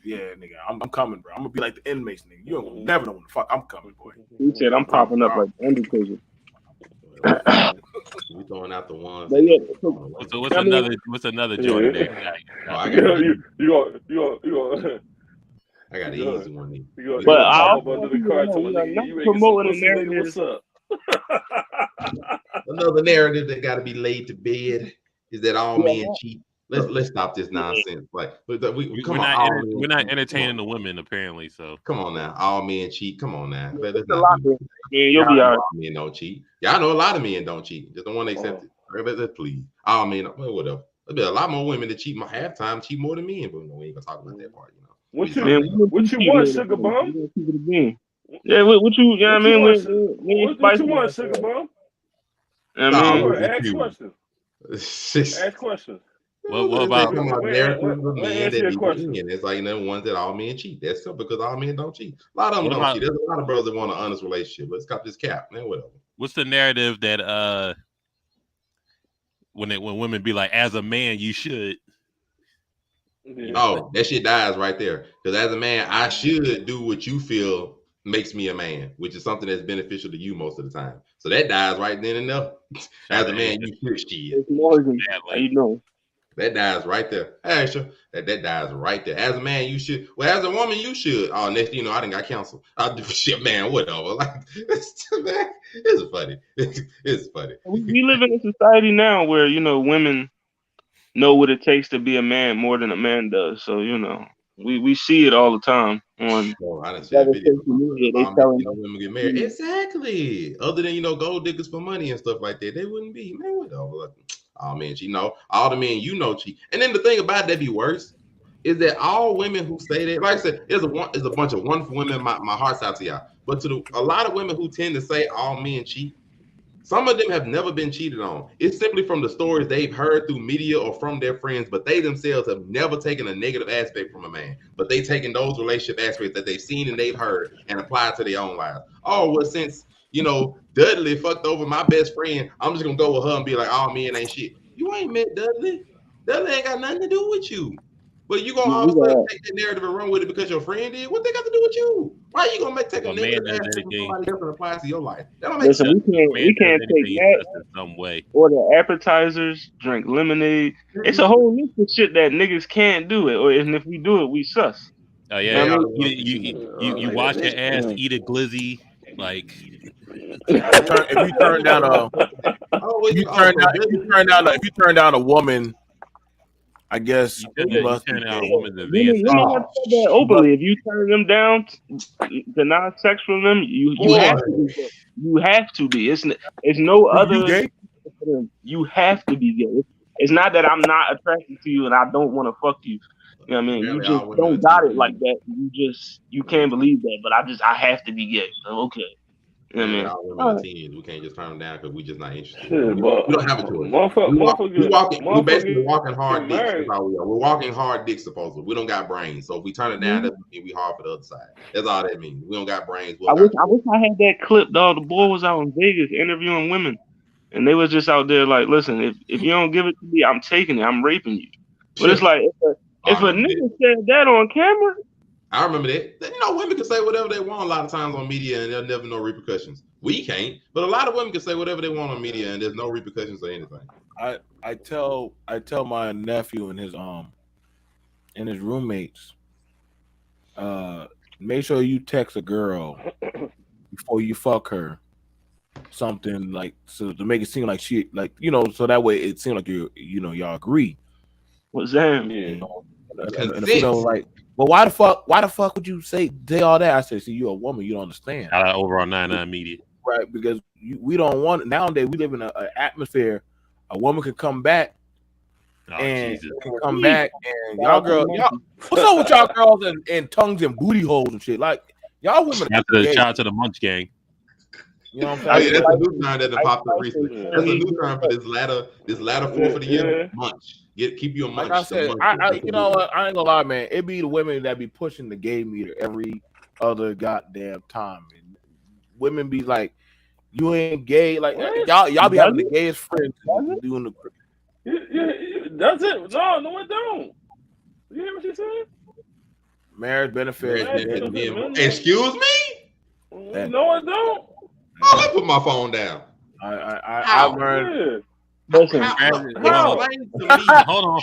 Yeah, nigga. I'm coming, bro. I'm gonna be like the inmates, nigga. You don't never know when the fuck I'm coming, boy. He said I'm popping up like Undertaker. We throwing out the ones. Yeah, what's another Jordan there? I got an easy one. But I also under the cartoon. You promoting the narrative. What's up? Another narrative that got to be laid to bed is that all men cheat. let's stop this nonsense. Like we're come on, not entertaining the women apparently. So come on now, all men cheat. Come on now, It's a lot, man. You'll be all right. Men don't cheat. Y'all know a lot of men don't cheat. Just don't want to accept it. Let's please. All men, whatever. There'll be a lot more women that cheat half-time cheat more than men, but we ain't gonna talk about that part. You know. What you want, sugar bum? Yeah, what you? Yeah, I mean, what you want, sugar bum? Ask questions. Ask questions. What about narratives of men that be in? It's like the ones that all men cheat. That's simple because all men don't cheat. A lot of them don't cheat. There's a lot of brothers that want an honest relationship, but it's got this cap, man. Whatever. What's the narrative that when women be like, as a man, you should? Oh, that shit dies right there. Because as a man, I should do what you feel makes me a man, which is something that's beneficial to you most of the time. So that dies right then and there. As a man, you should shit. How you know? That dies right there. Actually, that dies right there. As a man, you should. Well, as a woman, you should. Oh, next, I didn't got canceled. I'll do shit, man. Whatever. Like, it's funny. It's funny. We live in a society now where women know what it takes to be a man more than a man does. So we see it all the time on. Oh, I didn't see that video. They telling women get married. Exactly. Other than gold diggers for money and stuff like that, they wouldn't be. Man, whatever. Oh man, all the men cheat. And then the thing about it that be worse is that all women who say that, like I said, there's a bunch of wonderful women. My heart's out to y'all. But a lot of women who tend to say all men cheat, some of them have never been cheated on. It's simply from the stories they've heard through media or from their friends, but they themselves have never taken a negative aspect from a man. But they've taken those relationship aspects that they've seen and they've heard and applied to their own lives. Oh, well, since Dudley fucked over my best friend, I'm just gonna go with her and be like, all men ain't shit. You ain't met Dudley. Dudley ain't got nothing to do with you. But you gonna all of a sudden take that narrative and run with it because your friend did? What they got to do with you? Why are you gonna take a negative aspect from somebody else and apply it to your life? That don't make sense. We can't take that in some way. Order appetizers, drink lemonade. It's a whole list of shit that niggas can't do it, and if we do it, we sus. Oh yeah, you wash your ass, eat a glizzy, like. If you turn down a woman, I guess you must turn down a woman's advance. You don't have to say that openly. If you turn them down to non-sex from them, you have to be. You have to be. It's no other. You have to be gay. It's not that I'm not attracted to you and I don't want to fuck you. You know what I mean? You just don't got it like that. You can't believe that. But I have to be gay. Okay. You know what I mean? We can't just turn them down because we just not interested. Shit, we don't have a choice. We basically walking hard dicks. That's how we are. We're walking hard dicks, supposedly. We don't got brains. So if we turn it down, that means we hard for the other side. That's all that means. We don't got brains. I wish I had that clip, dog. The boy was out in Vegas interviewing women. And they was just out there like, listen, if you don't give it to me, I'm taking it. I'm raping you. But it's like, if a nigga said that on camera, I remember that. Women can say whatever they want a lot of times on media and there'll never no repercussions. We can't, but a lot of women can say whatever they want on media and there's no repercussions or anything. I tell my nephew and his roommates, make sure you text a girl before you fuck her. Something like so to make it seem like she so that way it seems like y'all agree. What's that? And if you don't like. But why the fuck would you say all that? I said, see, you're a woman, you don't understand. Over on 99 Media. Right, because we don't want nowadays we live in an atmosphere. A woman can come back and y'all what's up with y'all girls and tongues and booty holes and shit? Like y'all women. Shout out to the Munch Gang. You know what I'm saying? That's a new term that popped up recently. That's a new term for this latter 4th of the year. Munch. Keep you a munch. Like I said, you know what? I ain't gonna lie, man. It be the women that be pushing the gay meter every other goddamn time. And women be like, "You ain't gay." Like y'all be having the gayest friends doing the. That's it. No, it don't. You hear what she said? Marriage benefits. Excuse me? No, it don't. Oh, let me put my phone down. I learned. Listen, hold on.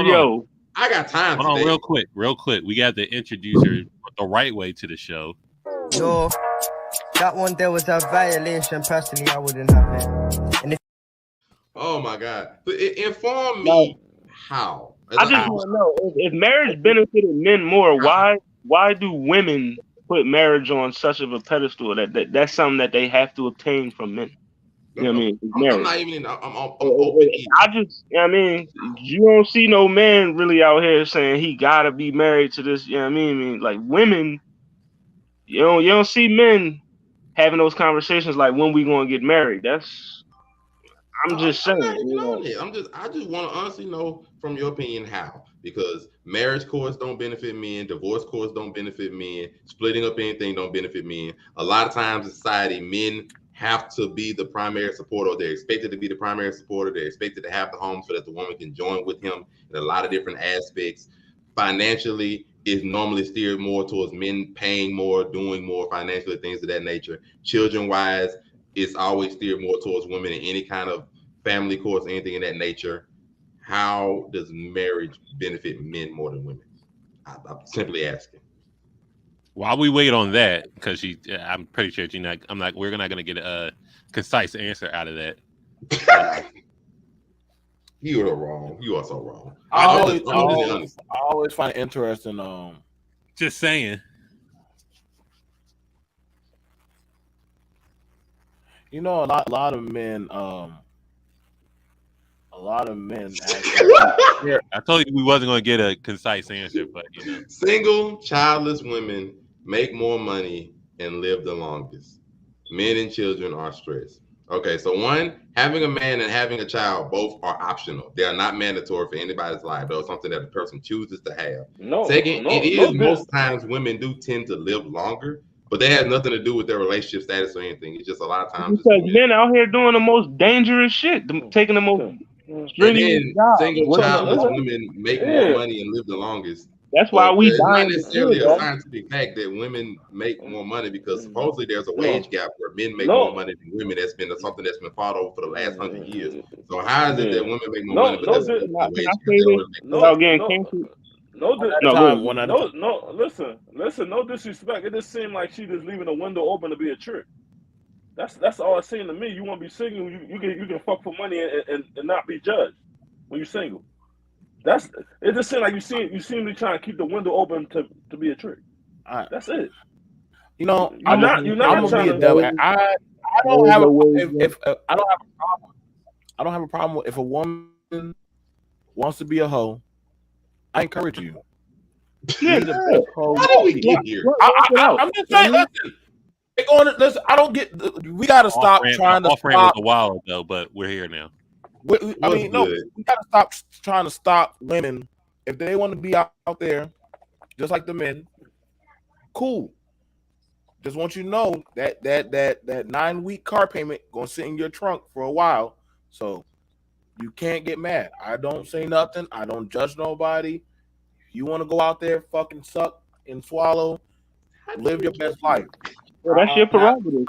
Yo, I got time. Hold on, real quick. We got to introduce her the right way to the show. Yo, that one there was a violation. Personally, I wouldn't have it. And if Oh my God! But inform me how. I just want to know if marriage benefited men more. Why do women put marriage on such of a pedestal that's something that they have to obtain from men? You know what I mean? I'm not even. I'm open. I just, you know what I mean, you don't see no man really out here saying he gotta be married to this. You know what I mean? Like women, you don't see men having those conversations like when we gonna get married. I'm just saying. I just want to honestly know from your opinion how, because marriage courts don't benefit men, divorce courts don't benefit men, splitting up anything don't benefit men. A lot of times in society, men have to be the primary supporter. They're expected to be the primary supporter. They're expected to have the home so that the woman can join with him in a lot of different aspects. Financially, is normally steered more towards men paying more, doing more financially, things of that nature. Children wise, it's always steered more towards women in any kind of family course, anything in that nature. How does marriage benefit men more than women? I'm simply asking. While we wait on that, because I'm pretty sure we're not going to get a concise answer out of that. You are wrong. You are so wrong. I always find it interesting. Just saying. You know, a lot of men. I told you we wasn't going to get a concise answer, but single, childless women make more money and live the longest. Men and children are stressed. Okay, so one, having a man and having a child both are optional. They are not mandatory for anybody's life. Those something that a person chooses to have. Second, most times women do tend to live longer, but that has nothing to do with their relationship status or anything. It's just a lot of times because men out here doing the most dangerous shit, taking the most strenuous jobs. Single childless women make more money and live the longest. That's why we it's not necessarily a scientific fact that women make more money, because supposedly there's a wage gap where men make more money than women. That's been something that's been fought over for the last 100 years. So how is it that women make more money, but listen, no disrespect. It just seemed like she just leaving the window open to be a trick. That's all it seemed to me. You want to be single, you can fuck for money and not be judged when you're single. It just seemed like you seem to be trying to keep the window open to be a trick. That's it. You know, you're not trying to be a devil. I don't have a problem if a woman wants to be a hoe. I encourage you. How did we get here? I'm just saying. Listen, I don't get. We got to stop trying to stop. Was a while ago, but we're here now. We got to stop trying to stop women if they want to be out there, just like the men. Cool. Just want you to know that 9-week car payment gonna sit in your trunk for a while, so you can't get mad. I don't say nothing. I don't judge nobody. You want to go out there, fucking suck and swallow, live your best life. Well, that's your prerogative.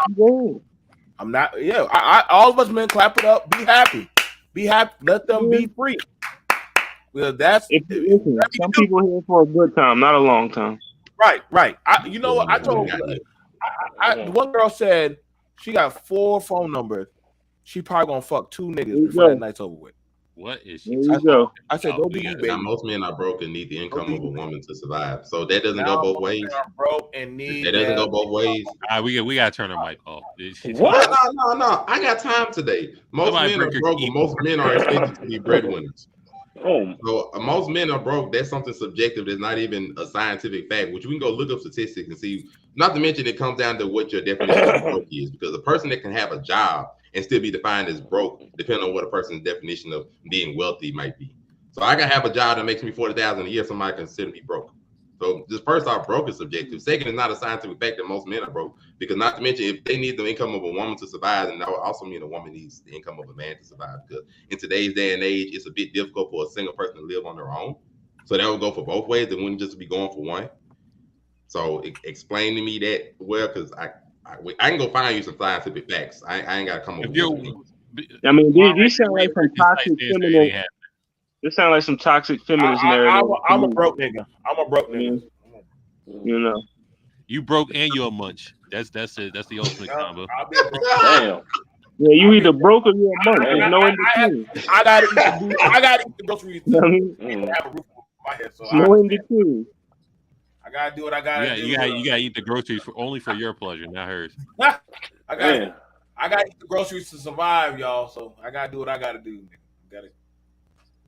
I'm not. Yeah, I all of us men clap it up. Be happy. Be happy. Let them be free. Well, some people here for a good time, not a long time. Right. You know what? I told one girl said she got 4 phone numbers. She probably gonna fuck 2 niggas before that night's over with. What is she? I said, go be you, baby. Now, most men are broke and need the income of a woman to survive. So that doesn't go both ways. Broke and need. That doesn't go both ways. We gotta turn her mic off. What? No. I got time today. Most men are broke, but most men are expected to be breadwinners. So most men are broke. That's something subjective. That's not even a scientific fact, which we can go look up statistics and see. Not to mention, it comes down to what your definition of broke is, because a person that can have a job and still be defined as broke, depending on what a person's definition of being wealthy might be. So I can have a job that makes me $40,000 a year. Somebody consider me broke. So just first off, broke is subjective. Second, it's not a scientific fact that most men are broke, because not to mention, if they need the income of a woman to survive, then that would also mean a woman needs the income of a man to survive. Because in today's day and age, it's a bit difficult for a single person to live on their own. So that would go for both ways. It wouldn't just be going for one. So explain to me that because I can go find you some scientific facts. I ain't got to come up with I mean, these sound like some toxic feminist. This sound like some toxic feminist narrative. I'm a broke nigga. You know, you broke and you're a munch. That's the ultimate combo. Yeah, you either broke or you're a monk. There's no in between. I gotta eat the food. I gotta eat the groceries to have a roof over my head. So No in between. I gotta do what I gotta do. You gotta eat the groceries only for your pleasure, not hers. I gotta eat the groceries to survive, y'all. So I gotta do what I gotta do.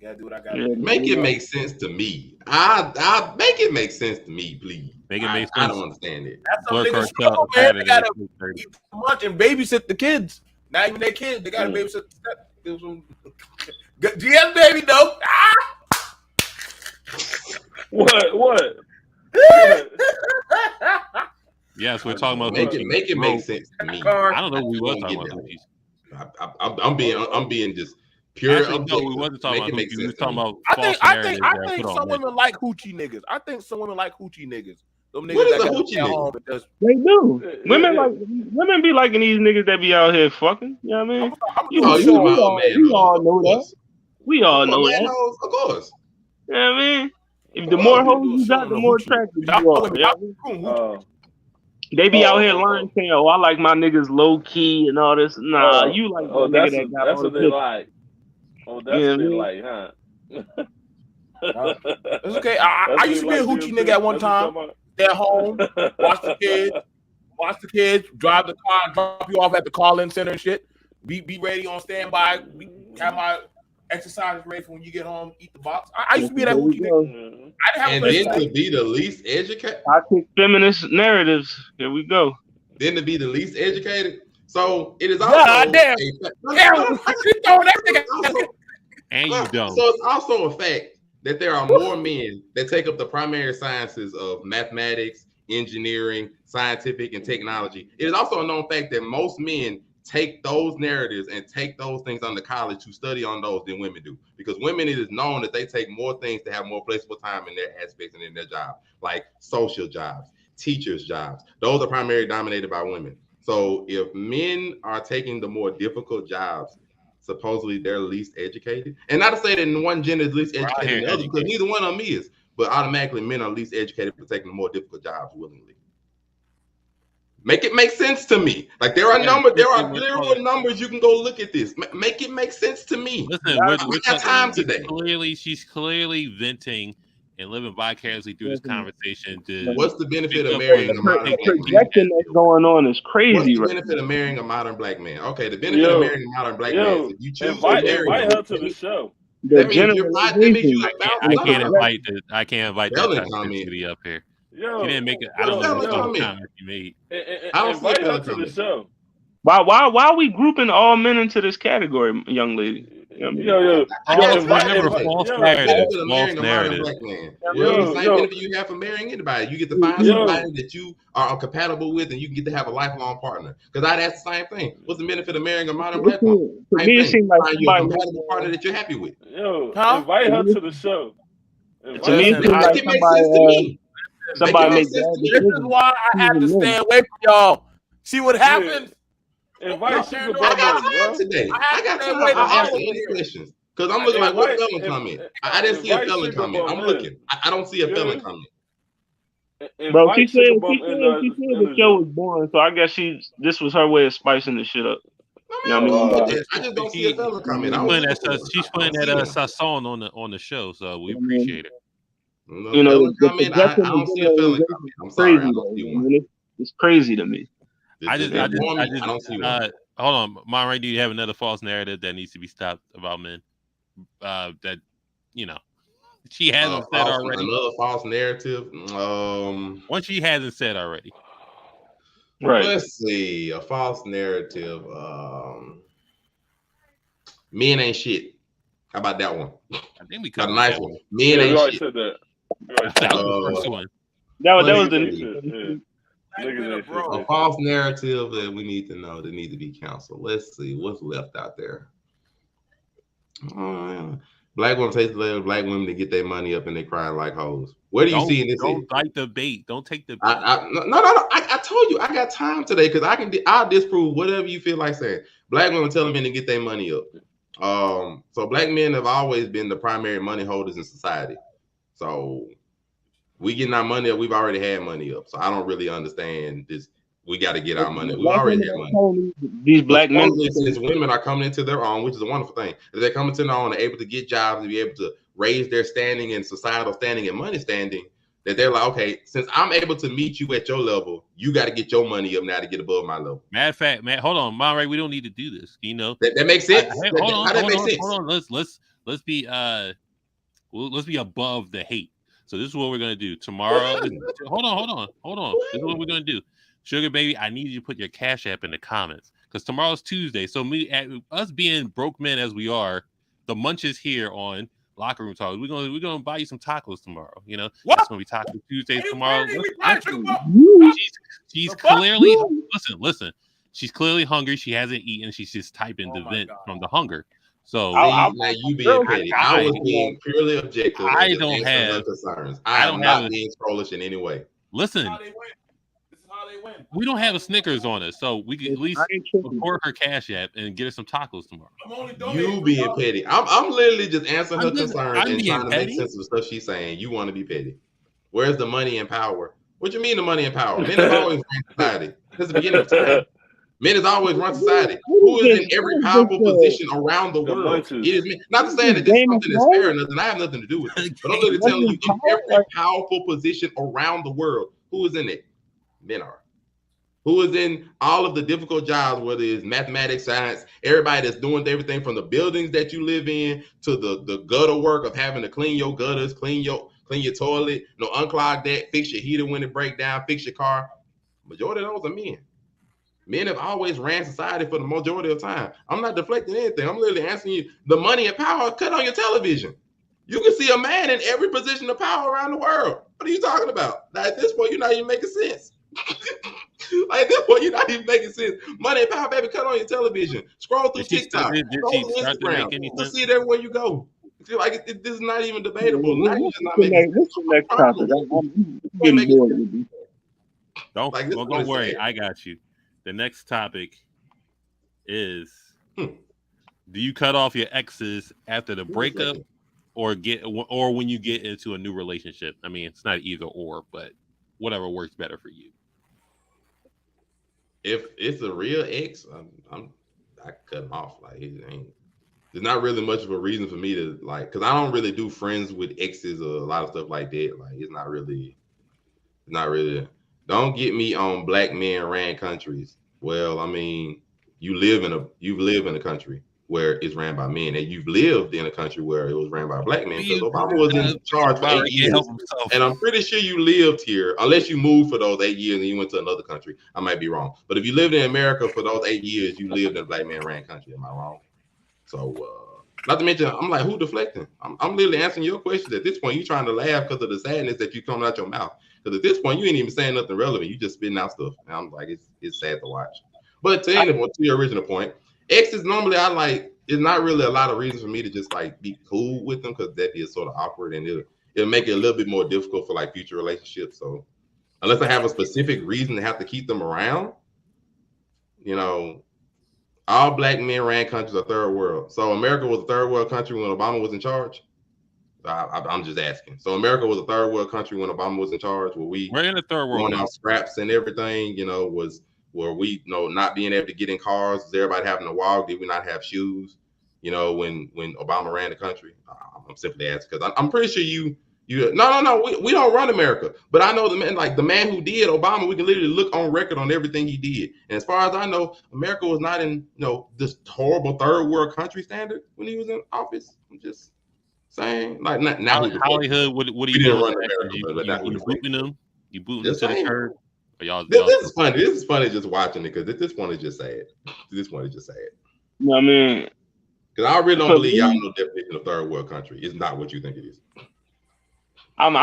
Gotta do what I gotta do. Make it make sense to me. I make it make sense to me, please. Make it make sense. I don't understand it. That's some Blerd niggas Cartel struggle, man. They added gotta it to 30. eat too much and babysit the kids. Not even their kids. They gotta babysit the GM baby though. What? Yes, we're talking about make it make sense to me. I don't know what we were talking about cookies. I'm being just pure. Actually, no, we wasn't talking about cookies. We were talking about I think some women like hoochie niggas. I think some women like hoochie niggas. Them niggas What is that a got hoochie nigga? They do. Women be liking these niggas that be out here fucking. You know what I mean? We all know that. We all know that. Of course. You know what I mean? If the more hoes you got, the more attractive you are. They be out here learning, saying, "Oh, I like my niggas low key and all this." Nah, you like the nigga that got that's all what the they like. Oh, that's what they like, huh? It's okay. I used to be a hoochie nigga at one time. Stay at home, watch the kids, drive the car, drop you off at the call-in center and shit. Be ready on standby. Have my exercise ready for when you get home. Eat the box. I used to be that hoochie nigga. And then to be the least educated. I take feminist narratives. Here we go. Then to be the least educated. So it is also and you don't. So it's also a fact that there are more men that take up the primary sciences of mathematics, engineering, scientific, and technology. It is also a known fact that most men take those narratives and take those things on to college to study on those than women do. Because women, it is known that they take more things to have more flexible time in their aspects and in their job, like social jobs, teachers' jobs. Those are primarily dominated by women. So if men are taking the more difficult jobs, supposedly they're least educated. And not to say that one gender is least educated than the other, because neither one of them is, but automatically men are least educated for taking the more difficult jobs willingly. Make it make sense to me. Like there are literal numbers. You can go look at this. Make it make sense to me. Listen, I got time today. She's clearly venting and living vicariously through this conversation. What's the benefit of marrying a modern black man? Projection that's going on is crazy. What's the benefit of marrying a modern black man? Okay, the benefit of marrying a modern black man is if you choose to marry her to the show. That means I can't invite that comment to be up here. Yo, you didn't make it. I don't know what comment you made. I don't see her to the show. Why are we grouping all men into this category, young lady? Remember false narrative. False narrative. If you have for marrying anybody, you get to find somebody that you are compatible with, and you get to have a lifelong partner. Because I'd ask the same thing. What's the benefit of marrying a modern black woman? To me, it seems like find you a compatible partner that you're happy with. Invite her to the show. To me, it seems like somebody makes this is why I have to stay away from y'all. See what happens. Invite I got time today. I got time to answer any questions. Because I'm looking like, what felon comment? I didn't see a felon comment. I'm looking. I don't see a felon comment. Bro, she said the show was boring, so I guess this was her way of spicing the shit up. I just don't see a felon comment. She's putting that sazon on the show, so we appreciate it. You know, I don't see a felon comment. I'm sorry, I don't see one. It's crazy to me. I don't see one. Hold on, Monterey, do you have another false narrative that needs to be stopped about men? That she hasn't said already. Another false narrative. One she hasn't said already. Right. Let's see. A false narrative. Men ain't shit. How about that one? I think we got a nice one. Men ain't shit. Said that. That was the first one. That was the a false narrative that we need to know that need to be counseled. Let's see what's left out there. Black women take the black women to get their money up and they crying like hoes. Where do you see in this? Don't bite the bait. Don't take the bait. No. I told you I got time today because I'll disprove whatever you feel like saying. Black women telling men to get their money up. So black men have always been the primary money holders in society. So we getting our money up. We've already had money up. So I don't really understand this we got to get our money. We already have money. These black men, since women are coming into their own, which is a wonderful thing, they're coming to their own, they're able to get jobs, to be able to raise their standing and societal standing and money standing. That they're like, okay, since I'm able to meet you at your level, you got to get your money up now to get above my level. Matter of fact, man, hold on, Monterey, we don't need to do this. You know that makes sense. Hold on. Let's be above the hate. So this is what we're gonna do tomorrow. Hold on. This is what we're gonna do. Sugar baby, I need you to put your Cash App in the comments because tomorrow's Tuesday. So us being broke men as we are, the munch is here on Locker Room Talk. We're gonna buy you some tacos tomorrow. You know, it's gonna be Taco Tuesdays tomorrow. She's clearly listen. She's clearly hungry. She hasn't eaten. She's just typing the vent from the hunger. So now you being petty. I was being purely objective. I don't have concerns. I am not being trollish in any way. Listen, we don't have a Snickers on us, so we can at least record her Cash App and get her some tacos tomorrow. You being petty. I'm literally just answering her concerns and trying to make sense of the stuff she's saying. You want to be petty. Where's the money and power? What you mean the money and power? Men have always run society. Since the beginning of time. Men has always run society. Who is in every powerful position around the world? It is men. Not to say that this is something that's fair or nothing. I have nothing to do with it. But I'm literally telling you, in every powerful position around the world, who is in it? Men are. Who is in all of the difficult jobs, whether it's mathematics, science, everybody that's doing everything from the buildings that you live in to the gutter work of having to clean your gutters, clean your toilet, unclog that, fix your heater when it breaks down, fix your car. Majority of those are men. Men have always ran society for the majority of time. I'm not deflecting anything. I'm literally asking you, the money and power cut on your television. You can see a man in every position of power around the world. What are you talking about? Now, at this point, you're not even making sense. Like, at this point, you're not even making sense. Money and power, baby, cut on your television. Scroll through TikTok. Scroll through Instagram. You'll see it everywhere you go. I feel like this is not even debatable. Now you're just not making sense. Don't worry. I got you. The next topic is: do you cut off your exes after the breakup, or when you get into a new relationship? I mean, it's not either or, but whatever works better for you. If it's a real ex, I cut him off. Like, there's not really much of a reason for me to because I don't really do friends with exes or a lot of stuff like that. Like, it's not really. Don't get me on black men ran countries. Well, I mean, you live in a country where it's ran by men, and you've lived in a country where it was ran by black men because Obama was in charge for 8 years. And I'm pretty sure you lived here, unless you moved for those 8 years and you went to another country. I might be wrong. But if you lived in America for those 8 years, you lived in a black man ran country. Am I wrong? So, not to mention, I'm like, who deflecting? I'm literally answering your questions. At this point, you're trying to laugh because of the sadness that you coming out your mouth. Because at this point, you ain't even saying nothing relevant. You just spitting out stuff. And I'm like, it's sad to watch. But to your original point, exes normally it's not really a lot of reasons for me to just be cool with them because that is sort of awkward and it'll make it a little bit more difficult for future relationships. So unless I have a specific reason to have to keep them around, all black men ran countries are third world. So America was a third world country when Obama was in charge. I'm just asking. So America was a third world country when Obama was in charge. We're in the third world. Going out scraps and everything, were we not being able to get in cars? Was everybody having to walk? Did we not have shoes? When Obama ran the country. I'm simply asking because I'm pretty sure you. No. We don't run America, but I know the man who did Obama. We can literally look on record on everything he did. And as far as I know, America was not in this horrible third world country standard when he was in office. I'm just saying, now Hollywood. What are you doing? You booting them? You booting them to the curb? This is funny. This is funny just watching it because at this point it's just sad. I mean, because I really don't believe y'all know the definition of third world country. It's not what you think it is. I'm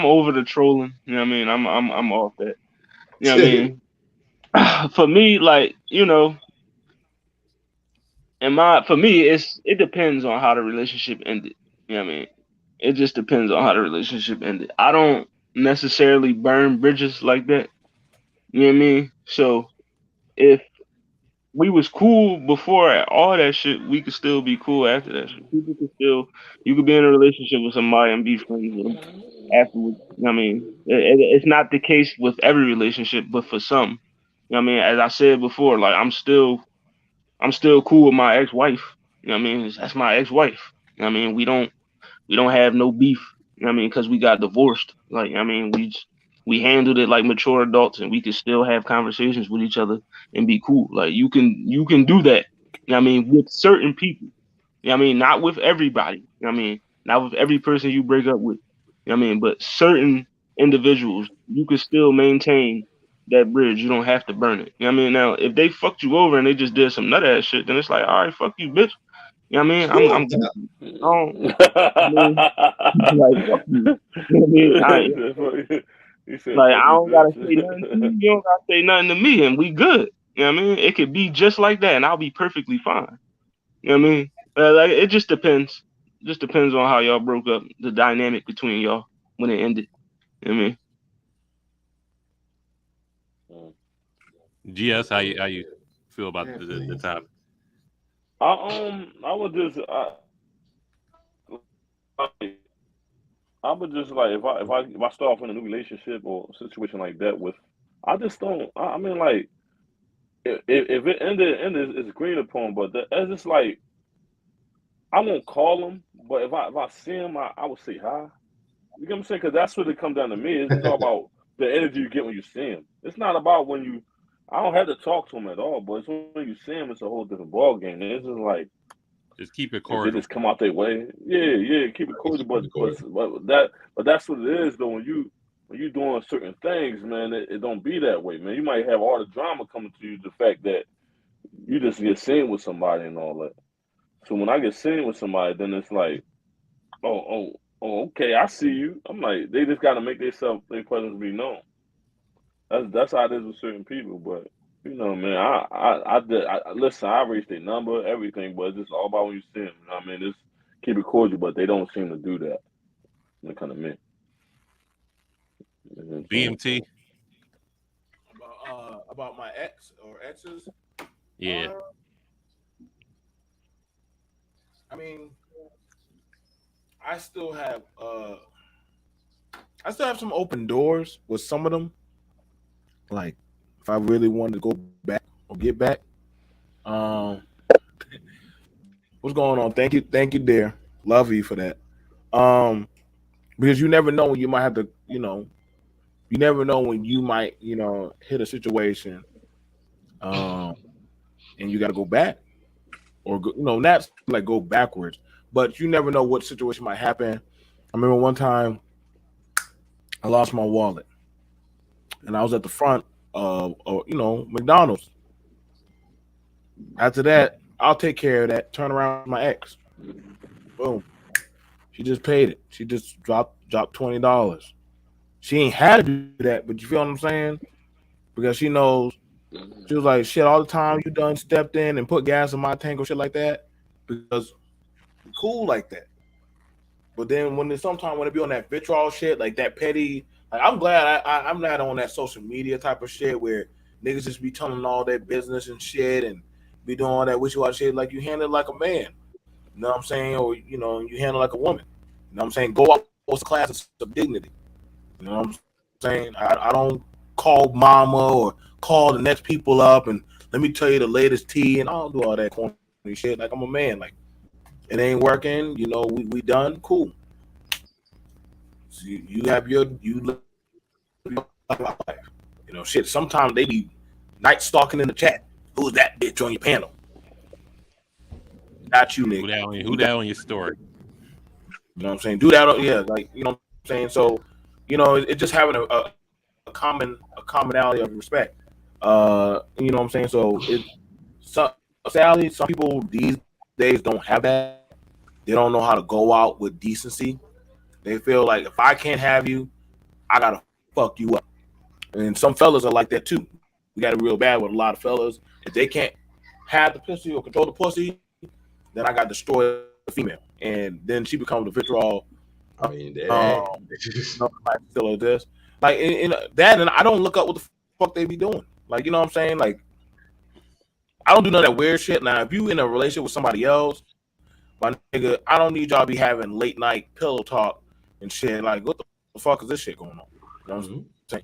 over the trolling. You know what I mean? I'm off that. You know what I mean? For me, for me, it depends on how the relationship ended. You know what I mean? It just depends on how the relationship ended. I don't necessarily burn bridges like that. You know what I mean? So if we was cool before all that shit, we could still be cool after that shit. You could be in a relationship with somebody and be friends with them afterwards. I mean, it's not the case with every relationship, but for some, You know what I mean? As I said before, like I'm still cool with my ex-wife. You know what I mean? That's my ex-wife. You know what I mean? We don't have no beef. You know what I mean? Because we got divorced. Like, I mean, we handled it like mature adults, and we can still have conversations with each other and be cool. Like you can do that. You know what I mean? With certain people. You know what I mean? Not with everybody. You know what I mean? Not with every person you break up with. You know what I mean? But certain individuals, you can still maintain that bridge. You don't have to burn it. You know what I mean? Now, if they fucked you over and they just did some nut ass shit, then it's like, all right, fuck you, bitch. You know what I mean? I'm good. I don't, I mean, like fuck you. You know what I mean? He said, Like "Fuck I you, don't gotta say nothing to you. bitch." You don't gotta say nothing to me, and we good. You know what I mean? It could be just like that, and I'll be perfectly fine. You know what I mean? Like it just depends. Just depends on how y'all broke up, the dynamic between y'all when it ended. You know what I mean? GS, how you feel about the topic? I would just I would just like if I start off in a new relationship or situation like that with, I just don't. I mean, like if it ended, it's agreed upon, but it's just like I won't call him, but if I see him, I would say hi. You get what I'm saying? Because that's what it comes down to me. It's all about the energy you get when you see him. It's not about when you. I don't have to talk to him at all, but it's when you see him, it's a whole different ball game. It's just like Just keep it if they cordial. just come out their way. Yeah, keep it cordial. But that's what it is though. When you doing certain things, man, it don't be that way, man. You might have all the drama coming to you, the fact that you just get seen with somebody and all that. So when I get seen with somebody, then it's like, okay, I see you. I'm like, they just got to make their presence be known. That's how it is with certain people. But you know, man, listen. I reached their number, everything, but it's just all about when you see them. You know what I mean? Just keep it cordial, but they don't seem to do that. They kind of me. BMT. About my ex or exes. Yeah. I mean, I still have some open doors with some of them. Like if I really wanted to go back or get back. What's going on? Thank you, dear. Love you for that. Because you never know when you might have to, you never know when you might, hit a situation, and you got to go back, or not like go backwards, but you never know what situation might happen. I remember one time I lost my wallet, and I was at the front of, McDonald's. After that, I'll take care of that. Turn around with my ex. Boom. She just paid it. She just dropped $20. She ain't had to do that, but you feel what I'm saying? Because she knows. She was like, shit, all the time you done stepped in and put gas in my tank or shit like that. Because cool like that. But then when it be on that vitriol shit, like that petty, like I'm glad I'm not on that social media type of shit where niggas just be telling all their business and shit and be doing all that wishy-washy shit. Like you handle it like a man. You know what I'm saying? Or, you handle it like a woman. You know what I'm saying? Go out with class of dignity. You know what I'm saying? I don't call mama or call the next people up and let me tell you the latest tea, and I don't do all that corny shit. Like I'm a man. Like it ain't working. We done. Cool. So you have you live your life. Shit. Sometimes they be night stalking in the chat. Who's that bitch on your panel? Not you, nigga. Who that on your story? You know what I'm saying? Do that. Yeah. Like what I'm saying. So it's just having a commonality of respect. You know what I'm saying? So sadly, some people these days don't have that. They don't know how to go out with decency. They feel like if I can't have you, I gotta fuck you up. And some fellas are like that too. We got it real bad with a lot of fellas. If they can't have the pussy or control the pussy, then I got to destroy the female, and then she becomes the vitriol. I mean, still this. Like in that, and I don't look up what the fuck they be doing. Like, you know what I'm saying? Like, I don't do none of that weird shit. Now, if you in a relationship with somebody else, my nigga, I don't need y'all to be having late night pillow talk and shit. Like, what the fuck is this shit going on? You know what I'm saying?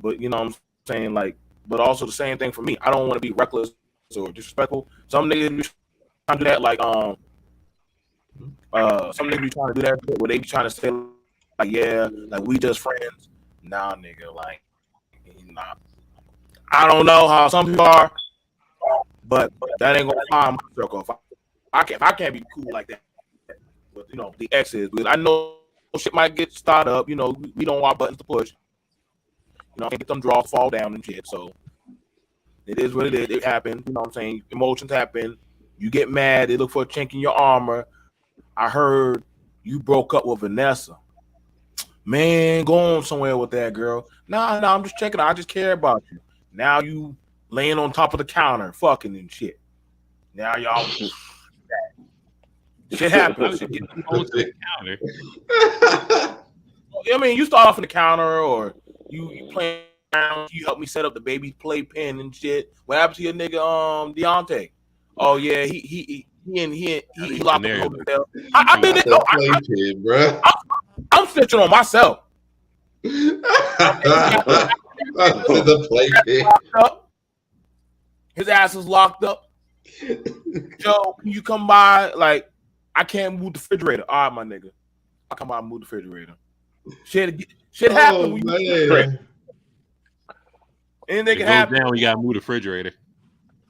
But you know what I'm saying? Like, but also the same thing for me. I don't want to be reckless or disrespectful. Some niggas be trying to do that, like some niggas be trying to do that where they be trying to say like, yeah, like we just friends. Nah, nigga, like, nah. I don't know how some people are, but that ain't gonna fly in my circle. If I can't be cool like that. But you know, the exes, I know shit might get started up. You know, we don't want buttons to push. You know, I can't get them draws fall down and shit. So it is what it is. It happens. You know what I'm saying? Emotions happen. You get mad. They look for a chink in your armor. I heard you broke up with Vanessa. Man, go on somewhere with that girl. Nah, I'm just checking. I just care about you. Now you laying on top of the counter, fucking and shit. Now y'all shit happens. Shit get on the counter. I mean, you start off in the counter, or you playing around. You help me set up the baby playpen and shit. What happened to your nigga, Deontay? Oh yeah, he locked up in the hotel. I've been there. Bro. I'm snitching on myself. The playpen. His ass is locked up. Joe, can you come by? Like, I can't move the refrigerator. All right, my nigga. I come by and move the refrigerator. Shit happens when you move the refrigerator. Anything can happen. Goes down when you gotta move the refrigerator.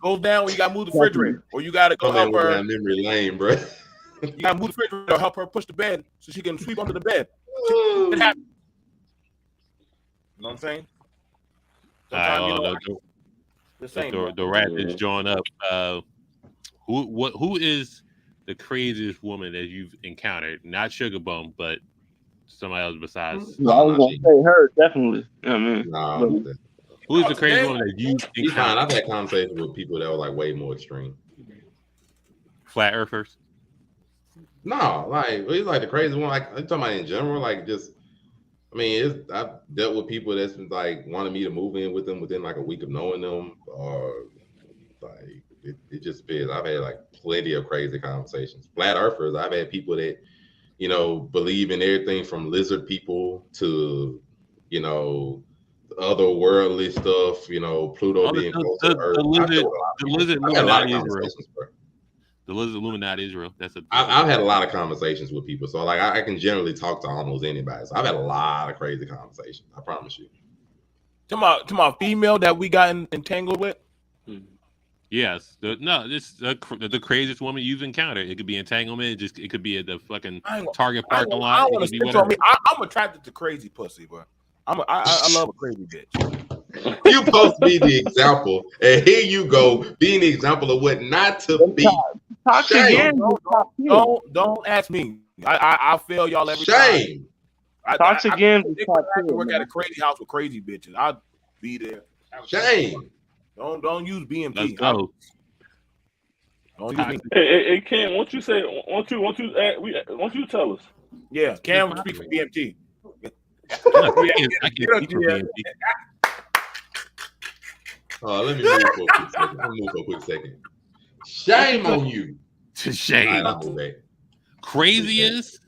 Goes down when you gotta move the refrigerator. Or you gotta go help her. Down memory lane, bro. You gotta move the refrigerator or help her push the bed so she can sweep under the bed. It happens. You know what I'm saying? The rat is drawing up. Who is the craziest woman that you've encountered? Not Sugar Bum, but somebody else besides. No, I was gonna say her, definitely. Yeah, man. Who is the craziest woman that you encountered? I've had conversations with people that were like way more extreme. Flat earthers? No, like he's like the crazy one. Like I'm talking about in general, like just. I mean, I've dealt with people that's like wanted me to move in with them within like a week of knowing them, or like it just depends. I've had like plenty of crazy conversations. Flat earthers, I've had people that, you know, believe in everything from lizard people to, you know, otherworldly stuff, you know, Pluto being close to Earth. The lizard Illuminati Israel. The lizard Illuminati Israel. I've had a lot of conversations with people, so like I can generally talk to almost anybody. So I've had a lot of crazy conversations. I promise you. To my female that we got entangled with. Yes, this the craziest woman you've encountered. It could be entanglement. It could be at the fucking Target parking lot. I'm attracted to crazy pussy, bro. I love a crazy bitch. You're supposed to be the example, and here you go, being the example of what not to be. Shame. Don't ask me. I fail y'all every time. Toxic again. I work at a crazy house with crazy bitches. I'll be there. Shame. Don't use BMT. Let's go. Don't use me. Hey, Cam, won't you tell us? Yeah, Cam will speak for BMT. I can't speak for BMT. Let me move for a quick second. Shame on you. Shame. Right, Craziest?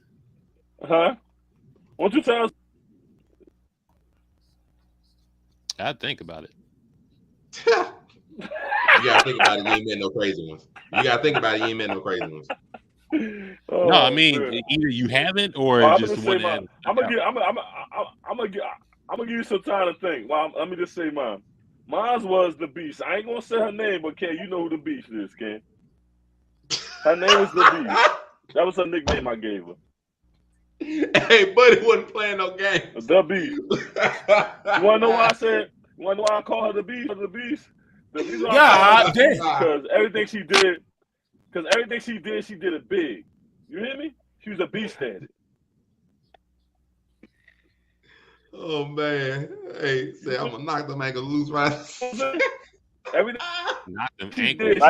Huh? Won't you tell us? I'd think about it. You gotta think about it. You ain't met no crazy ones. You gotta think about it. You ain't met no crazy ones. No, I mean either you haven't or just one. I'm gonna give you some time to think. Well, let me just say mine. Mine was the Beast. I ain't gonna say her name, but Ken, you know who the Beast is, Ken. Her name is the Beast. That was her nickname I gave her. Hey, buddy wasn't playing no games. The Beast. You wanna know why I said? You wanna know why I call her the Beast? The Beast. Yeah, because everything she did, she did it big. You hear me? She was a beast at it. Oh man! Hey, say I'm gonna knock them ankles loose right. Everything. Knock them ankles.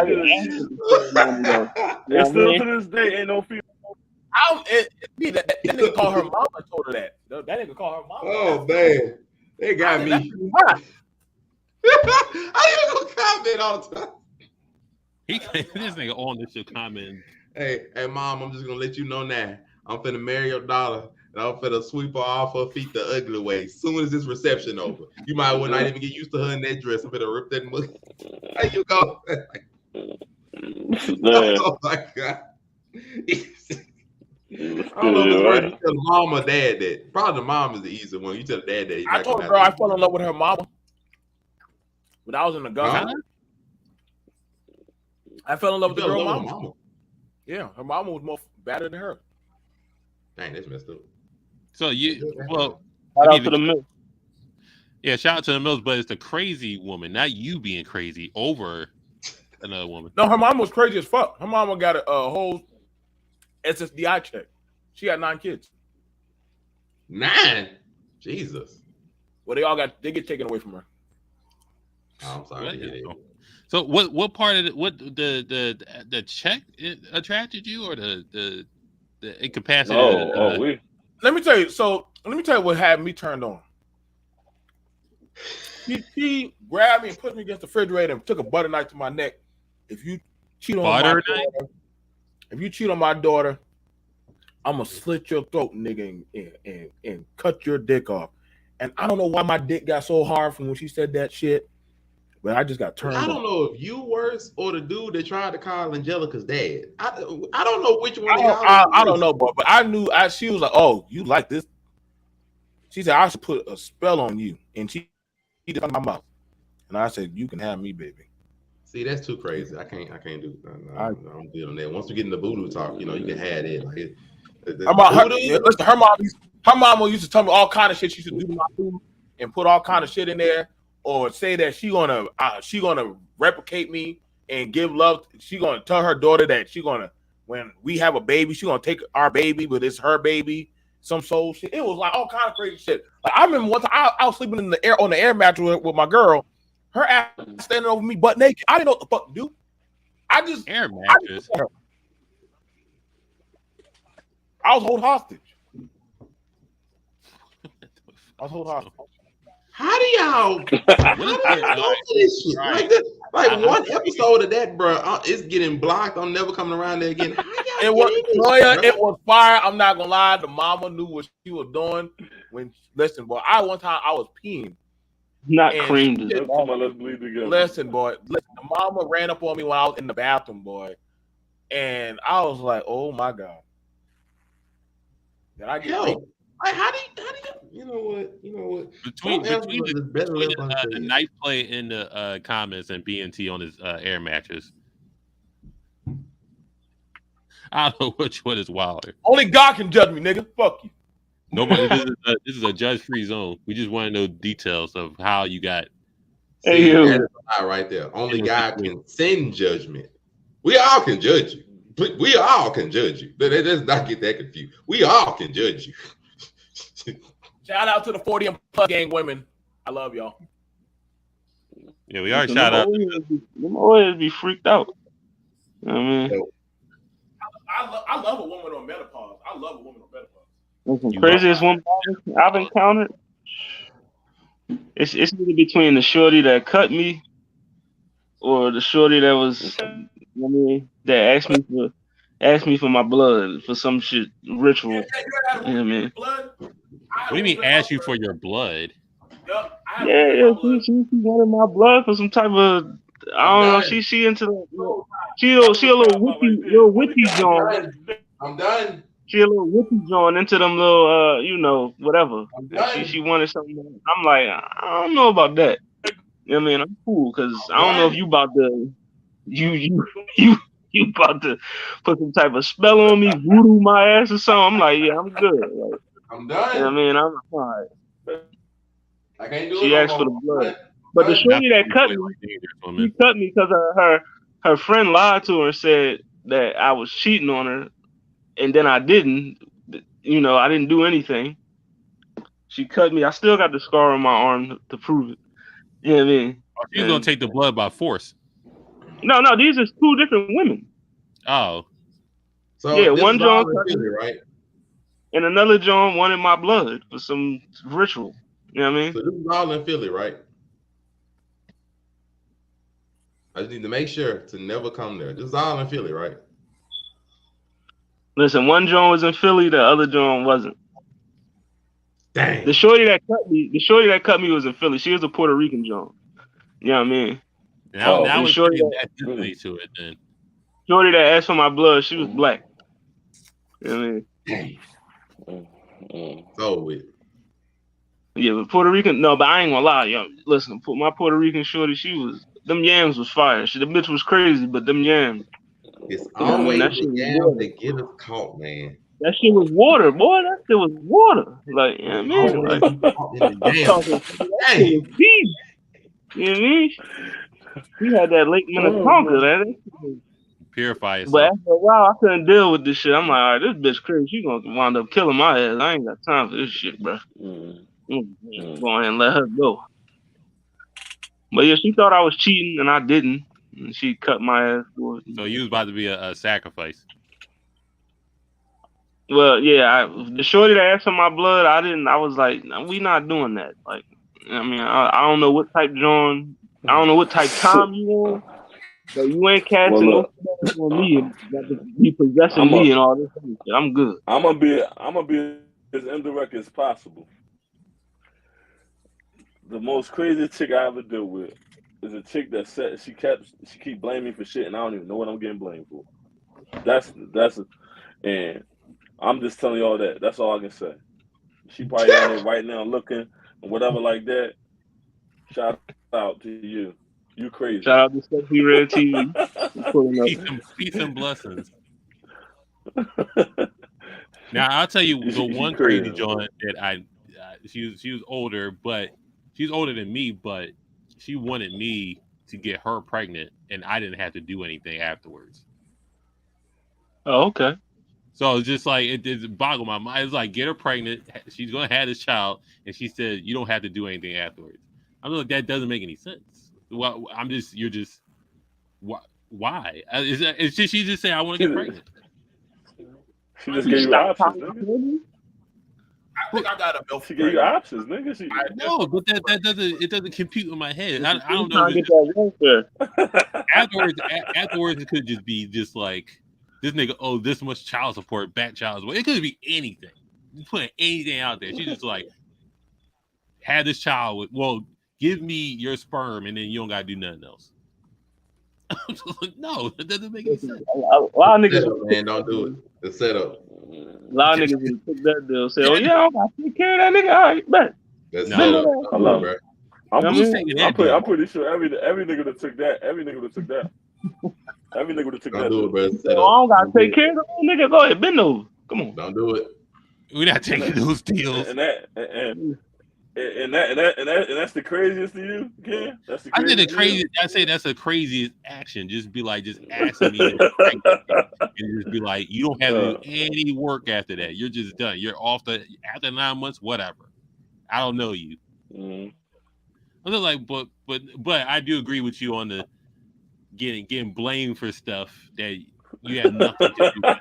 And still to this day, ain't no female. That nigga called her mama and told her that. That nigga called her mama. Oh man, they got me. I ain't gonna comment all the time. This nigga on this shit comment. Hey, mom, I'm just gonna let you know now. I'm finna marry your daughter. and I'm finna sweep her off her feet the ugly way. As soon as this reception over, you might well not even get used to her in that dress. I'm finna rip that mug. There you go. Oh my God. I don't know if it's worth you tell mom or dad that. Probably the mom is the easier one. You tell the dad that. I told her, girl, I fell in love with her mama when I was in the gun. I fell in love with the girl mama. Yeah, her mama was more better than her. Dang, that's messed up. So shout out to the Mills. Yeah, shout out to the Mills, but it's the crazy woman, not you being crazy over another woman. No, her mama was crazy as fuck. Her mama got a whole SSDI check. She had 9 kids. 9? Jesus. Well, they get taken away from her. Oh, I'm sorry. So what part of the check attracted you, or the incapacity? Let me tell you. So let me tell you what had me turned on. She grabbed me and put me against the refrigerator and took a butter knife to my neck. If you cheat on my daughter, I'm gonna slit your throat, nigga, and cut your dick off. And I don't know why my dick got so hard from when she said that shit, but I just got turned on. I don't know if you worse or the dude that tried to call Angelica's dad. I don't know which one. I don't know, but I knew. She was like, "Oh, you like this?" She said, "I should put a spell on you," and she did my mouth, and I said, "You can have me, baby." See, that's too crazy. I can't do. I'm dealing that. Once we get in the voodoo talk, you can have it. Like, her mama used to tell me all kind of shit she used to do to my food and put all kind of shit in there, or say that she gonna replicate me and give love. She gonna tell her daughter that when we have a baby, she gonna take our baby, but it's her baby. Some soul shit. It was like all kind of crazy shit. Like I remember one time I was sleeping on the air mattress with my girl. Her ass standing over me butt naked. I didn't know what the fuck to do. I just air mattress. I was hold hostage. How do y'all go to this shit? Like one episode of that, bro, it's getting blocked. I'm never coming around there again. It was fire. I'm not gonna lie. The mama knew what she was doing. Listen, boy, one time I was peeing. Not creamed. Let's bleed together. Listen, boy. The mama ran up on me when I was in the bathroom, boy, and I was like, "Oh my God!" Did I get how do you know what? Between the knife play in the comments and BNT on his air mattress, I don't know which one is wilder. Only God can judge me, nigga. Fuck you. Nobody. This is a judge-free zone. We just want to know details of how you got. Hey, that's right there. Only God can send judgment. We all can judge you. We all can judge you. Let's not get that confused. We all can judge you. Shout out to the 40 and plus gang women. I love y'all. Yeah, we are shout out. Them always be freaked out. You know what I mean? I love a woman on menopause. The craziest woman I've encountered. It's either between the shorty that cut me or the shorty that was, that asked me for my blood for some shit ritual. You know what I mean? What do you mean ask you for your blood? Yeah, she wanted my blood for some type of, I don't know. She into the, she a little witchy joint. I'm done. She a little witchy joint into them little whatever. She wanted something. I'm like, I don't know about that. You know what I mean? I'm cool because I don't know if you about to you about to put some type of spell on me, voodoo my ass or something. I'm like, yeah, I'm good. Like, I'm done. You know what I mean? I'm all right. I can't do it. She asked for the blood. But the shorty that cut me, she cut me because her friend lied to her and said that I was cheating on her, and then I didn't. You know, I didn't do anything. She cut me. I still got the scar on my arm to prove it. You know what I mean? She's gonna take the blood by force. No, these are two different women. Oh. So yeah, one John right? And another John wanted my blood for some ritual. You know what I mean? So this is all in Philly, right? I just need to make sure to never come there. This is all in Philly, right? Listen, one John was in Philly, the other John wasn't. Dang. The shorty that cut me was in Philly. She was a Puerto Rican Joan. You know what I mean? Now the it's shorty putting that- that differently to it then. Shorty that asked for my blood, she was black. You know what I mean? Dang. Mm. So with Yeah, but Puerto Rican, no, but I ain't gonna lie, yo. Listen, my Puerto Rican shorty, them yams was fire. The bitch was crazy, but them yams, it's you know what I mean? always That the shit was yams water. that get us caught, man. That shit was water, boy. That shit was water. Like, you know what I mean? Always Like, caught in the I'm yams. talking, that shit Dang. was deep. You know what I mean? She had that Lake Minnetonka, man. Purify But yourself. after a while, I couldn't deal with this shit. I'm like, all right, this bitch crazy. She gonna wind up killing my ass. I ain't got time for this shit, bro. Go ahead and let her go. But yeah, she thought I was cheating, and I didn't. And she cut my ass for it. So you was about to be a sacrifice. Well, yeah, the shorty that asked for my blood, I was like, no, we not doing that. Like, I mean, I don't know what type John, I don't know what type time you on, but you ain't casting no spells on me and got to be possessing me and all this other shit. I'm good. I'm gonna be as indirect as possible. The most crazy chick I ever dealt with is a chick that said she keep blaming me for shit, and I don't even know what I'm getting blamed for. And I'm just telling y'all that. That's all I can say. She probably down there right now looking or whatever like that. Shout out to you. You crazy. Shout out to Steffi Red TV. Peace and blessings. Now I'll tell you the one crazy joint that she was older, but she's older than me, but she wanted me to get her pregnant, and I didn't have to do anything afterwards. Oh, okay. So it's just like it boggled my mind. It's like, get her pregnant. She's gonna have this child, and she said you don't have to do anything afterwards. I'm like, that doesn't make any sense. Well, you're just why? She just say I want to get pregnant. She just gave you options, nigga. I think I got a milk. She gave you options, nigga. No, but that doesn't compute in my head. I don't know. Afterwards, it could just be just like this nigga owed this much child support, back child support. It could be anything. You putting anything out there. She's just like, have this child with. Well, give me your sperm, and then you don't gotta do nothing else. No, that doesn't make any sense. A lot of niggas, man, don't do it. The setup. A lot of niggas would took that deal. Say, oh yeah, I gotta take care of that nigga. All right, bet. That's setup. I love it. I'm pretty sure every nigga that took that. Every nigga would have took that. Don't do it, bro. I don't gotta take care of the nigga. Go ahead, bend over. Come on. Don't do it. We're not taking those deals. And that's the craziest to you, Ken? That's the craziest. I say the craziest. I say that's the craziest action. Just be like, just asking me, and just be like, you don't have to do any work after that. You're just done. You're off after 9 months, whatever. I don't know you. Mm-hmm. I'm just like, but I do agree with you on the getting blamed for stuff that you have nothing to do with.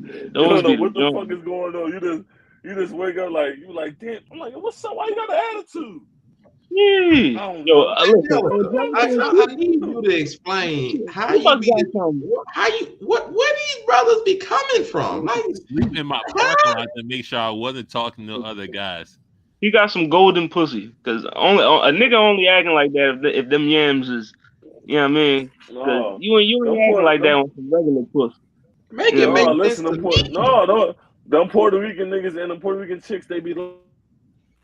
You don't know what the fuck is going on. You just wake up like you like, damn. I'm like, what's up? Why you got an attitude? Yeah. I need you to explain how what these brothers be coming from. Like, sleep in my parking lot to make sure I wasn't talking to other guys. He got some golden pussy, because a nigga only acting like that if them yams is, you know what I mean? No, you ain't acting like that on some regular pussy. Make it make listen, them Puerto Rican niggas and them Puerto Rican chicks, they be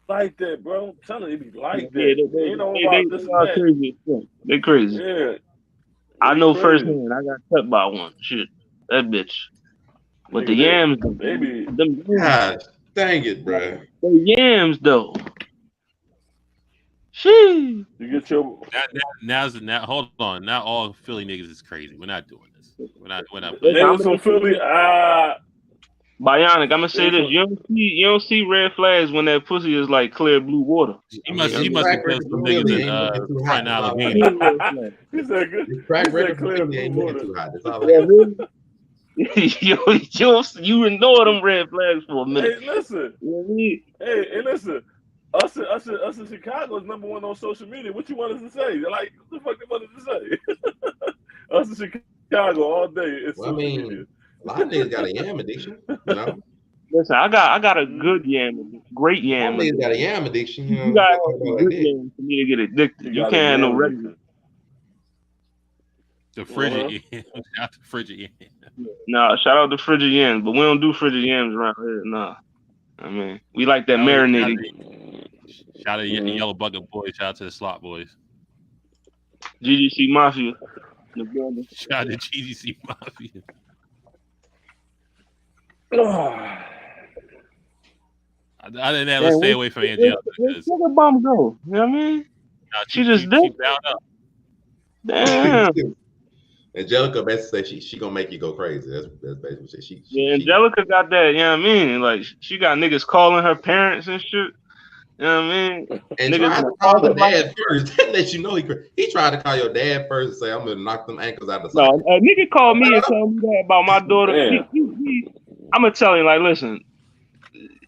like that, bro. I'm telling you, they be like that. They crazy. Yeah. I know firsthand. I got cut by one. Shit, that bitch. But the yams, baby. Gosh, dang it, bro. The yams though. She. You get your now. Hold on. Not all Philly niggas is crazy. We're not doing this. We're not. They was from Philly. Bionic, I'm gonna say this: you don't see red flags when that pussy is like clear blue water. He must have killed some niggas in Front Allegheny. He said good. Crack record clear blue water too hot. That's all. You ignore them red flags for a minute. Hey, listen. Hey, listen. Us in Chicago is number one on social media. What you want us to say? Like, what the fuck they want us to say? Us in Chicago all day. It's well, I mean, a lot of niggas got a yam addiction, you know? Listen, I got a good yam, great yam. Niggas got a yam addiction. You know, You gotta talk have about some like good that. yam for me to get addicted. You got can't a have no yam regular. addiction. The frigid yams. Out the frigid yams. Nah, shout out to frigid yams, but we don't do frigid yams around here. Nah, I mean we like that marinated. Shout out to Yellow Bucket Boys. Shout out to the Slot Boys. GGC Mafia. In the building. Shout out to GGC Mafia. I didn't ever stay away from Angelica. Where'd Sugar Bum go? You know what I mean? She just did. She bowed up. Damn. Angelica basically say she gonna make you go crazy. That's basically what she. Angelica got that. You know what I mean? Like she got niggas calling her parents and shit. You know what I mean? And niggas tried to call the dad first. That let you know he tried to call your dad first and say, "I'm gonna knock them ankles out of the socket." No, a nigga called me and told me that about my daughter. I'm gonna tell him like, listen,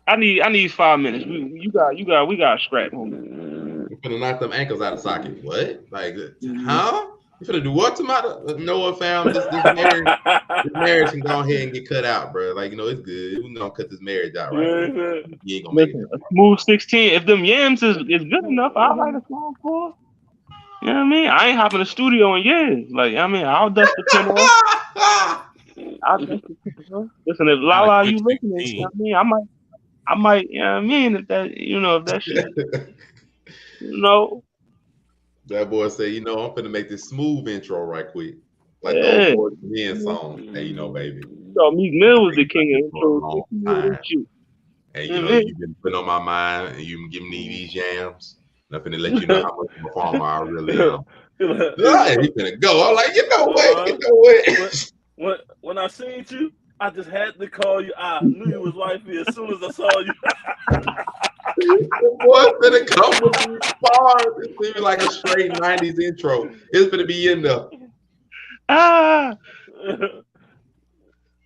I need 5 minutes. We got scrap, homie. You finna knock them ankles out of the socket. What? Like, huh? You finna do what to my Noah found this marriage can go ahead and get cut out, bro. Like, you know, it's good. We're gonna cut this marriage out, right? You ain't gonna make it. A smooth 16. If them yams is good enough, I'll write a song for. You know what I mean? I ain't hopping the studio in years. Like, I mean, I'll dust the pen off. Listen, if Lala, you listening? You know what I mean? I might. You know what I mean? If that shit. You know. That boy say, you know, I'm finna make this smooth intro right quick. Like the old men song. Hey, you know, baby. So Meek Mill was the king of intros. And you know, you've been putting on my mind and you've been giving me these jams. And I'm finna let you know how much of a performer I really am. And he finna go. I'm like, you know what? When I seen you, I just had to call you. I knew you was wifey as soon as I saw you. The boy finna come with these bars. It's gonna be like a straight 90s intro. It's gonna be in there.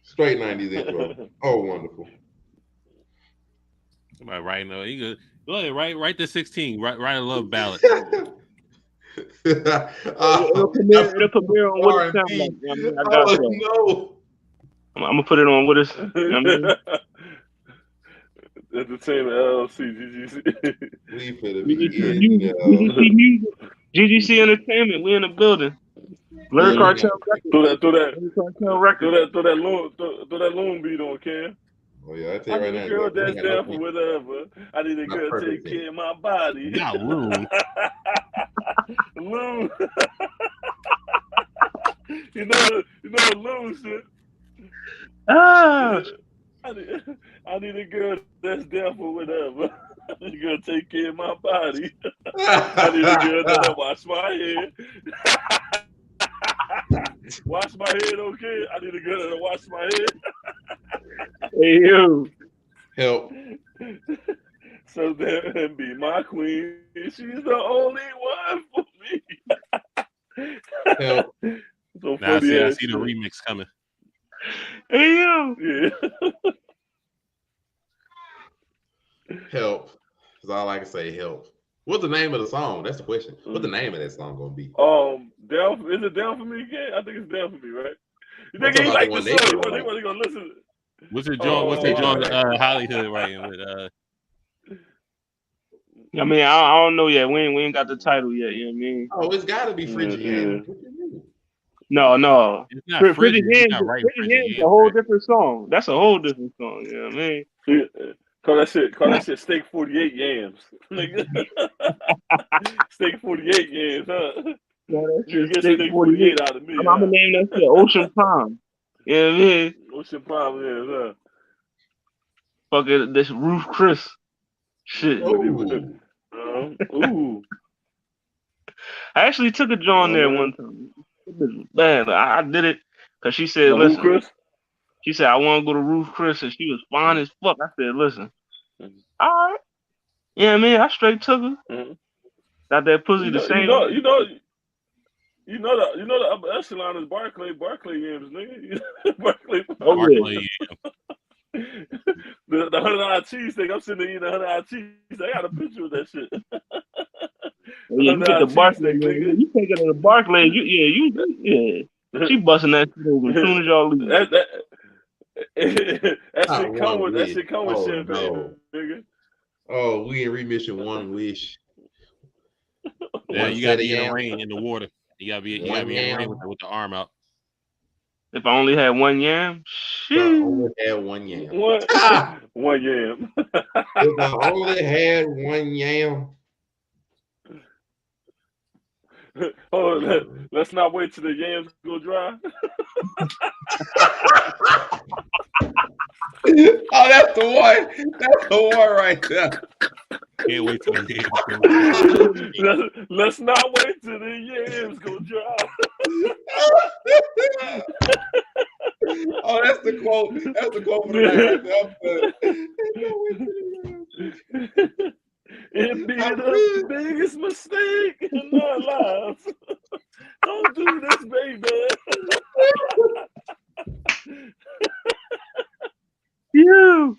Straight 90s intro. Oh, wonderful. Somebody right now. You good. Go ahead, write the 16. Write a love ballad. It'll premiere on what it sounds like. I mean, I got no. I'm gonna put it on what it's. You know what I mean? Entertainment LLC, GGC. We finna be GGC Music, GGC Entertainment. We in the building. Blerd Cartel Records. Throw that loon beat on, Cam. Oh yeah, I tell you right now. I need a girl that's there for whatever. I need a girl to take care of my body. Not loon. Loon. you know loon shit. I need a girl that's there for whatever. I need a girl to take care of my body. I need a girl that'll wash my hair. Wash my head, okay? I need a girl that'll wash my head. Hey, you. Help. So then be my queen. She's the only one for me. Help. So now I see the remix coming. Hey, you. Yeah. Help. That's all I can say. Help. What's the name of the song? That's the question. What's the name of that song gonna be? Down. Is it Down for Me again? I think it's Down for Me, right? You think he like the song? They want to go listen. What's the joint? What's the joint? Hollywood writing with. I mean, I don't know yet. We ain't got the title yet. You know what I mean? Oh, it's got to be Frigid Yams. No. It's not Frigid Yams is a whole different song. That's a whole different song. You know what I mean? Call that shit Steak 48 Yams. Steak 48 Yams, huh? No, that's you get Steak 48 out of me. I'm gonna name that shit Ocean Prime. You know what I mean? Ocean Prime, yeah, huh? Fucking this Roof Chris shit. Ooh. I actually took a joint there one time. It was bad. I did it because she said, listen. Chris? She said, I want to go to Roof Chris, and she was fine as fuck. I said, listen. All right. You know what I mean? I straight took her. Mm-hmm. Got that pussy the same. You know the upper echelon is Barclay Yams, nigga. Barclay. Oh, yeah. The $100 cheese thing. I'm sitting there eating $100 cheese. I got a picture of that shit. Yeah, you get the Barclay. You take it to the Barclay. Yeah. She busting that shit over as soon as y'all leave. Not one that wish. shit come with Oh champagne, no. nigga. Oh, we in remission. One wish. Yeah, One you set gotta of be in the yams. rain in the water. You gotta be in One the rain yam. with the arm out. If I only had one yam, If I shit. only had one yam. What? Ah! One yam. If I only had one yam. Oh, let's not wait till the yams go dry. Oh, that's the one. That's the one right there. Can't wait till the yams go. Let's not wait till the yams go dry. Oh, that's the quote. That's the quote for the night right there. It'd be the biggest mistake in our lives. Don't do this, baby. You.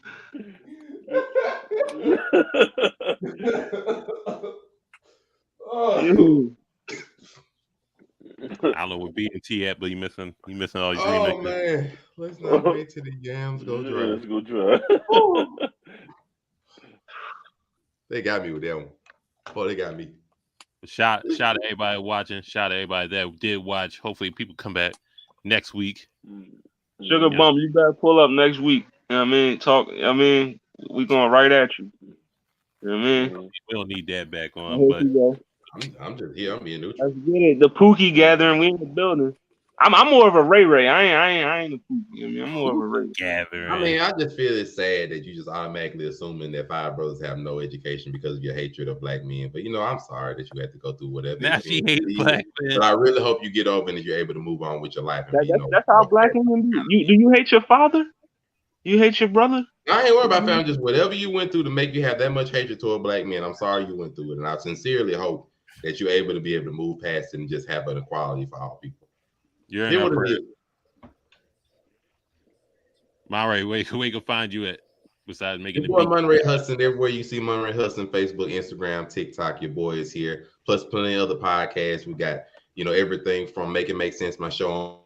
Oh, I don't know where B&T at, but you missing all these oh remixes. man. Let's not wait till the yams go dry. Let's go dry. They got me with that one. Oh, they got me. Shout out to everybody watching. Shout out to everybody that did watch. Hopefully people come back next week. Sugar Bump, you better pull up next week. You know what I mean? Talk. I mean, we going right at you. You know what I mean? We don't need that back on, but I'm just here. I'm being neutral. let's get it. The Pookie gathering. We in the building. I'm more of a Ray Ray. I ain't a Pookie. You know what I mean? I'm more of a Ray. gathering. I mean, I just feel it's sad that you just automatically assuming that five brothers have no education because of your hatred of black men. But I'm sorry that you had to go through whatever. Now she hates black men. But I really hope you get over and that you're able to move on with your life. And That's how black women be. Do you hate your father? You hate your brother? I ain't worried about family. Just whatever you went through to make you have that much hatred toward black men. I'm sorry you went through it, and I sincerely hope that you're able to move past it and just have an equality for all people. You're in our prayer. Monray, where can find you at? Besides making your boy Monray Hudson, everywhere you see Monray Hudson, Facebook, Instagram, TikTok, your boy is here. Plus plenty of other podcasts. We got, everything from Make It Make Sense, my show.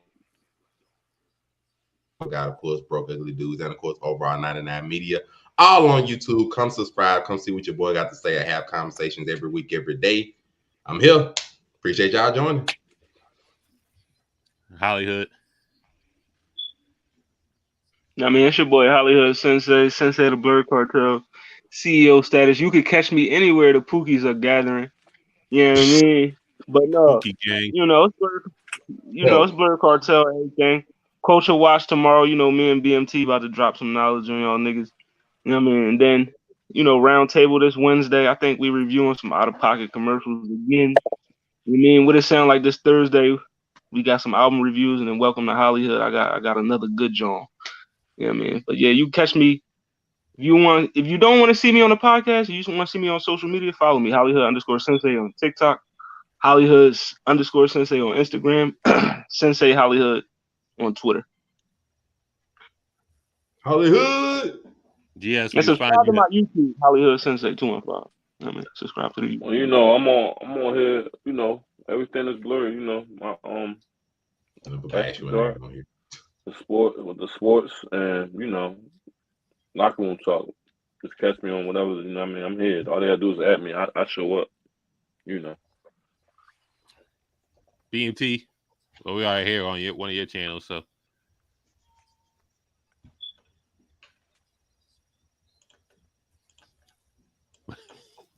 We got, of course, Broke Ugly Dudes, and of course, Overall 99 Media. All on YouTube. Come subscribe. Come see what your boy got to say. I have conversations every week, every day. I'm here. Appreciate y'all joining. Hollywood. I mean, it's your boy Hollywood Sensei the Blerd Cartel, CEO status. You could catch me anywhere the Pookies are gathering. You know what I mean? But no, Pookie gang. It's Blerd Cartel, everything. Culture Watch tomorrow. Me and BMT about to drop some knowledge on y'all niggas. You know what I mean? And then, round table this Wednesday. I think we reviewing some out of pocket commercials again. You mean what it sound like this Thursday? We got some album reviews, and then welcome to Hollywood. I got another good John. You know what I mean? But yeah, you catch me if you don't want to see me on the podcast, you just want to see me on social media, follow me, Hollywood_Sensei on TikTok, Hollywood_Sensei on Instagram, Sensei Hollywood on Twitter. Hollywood. Yes, and subscribe to my YouTube, Hollywood Sensei 215. I mean, subscribe to the YouTube. Well, I'm on here. Everything is blurry. My the sports, and locker room talk. Just catch me on whatever. I'm here. All they gotta do is add me. I show up. BMT. Well, we are here on one of your channels, so.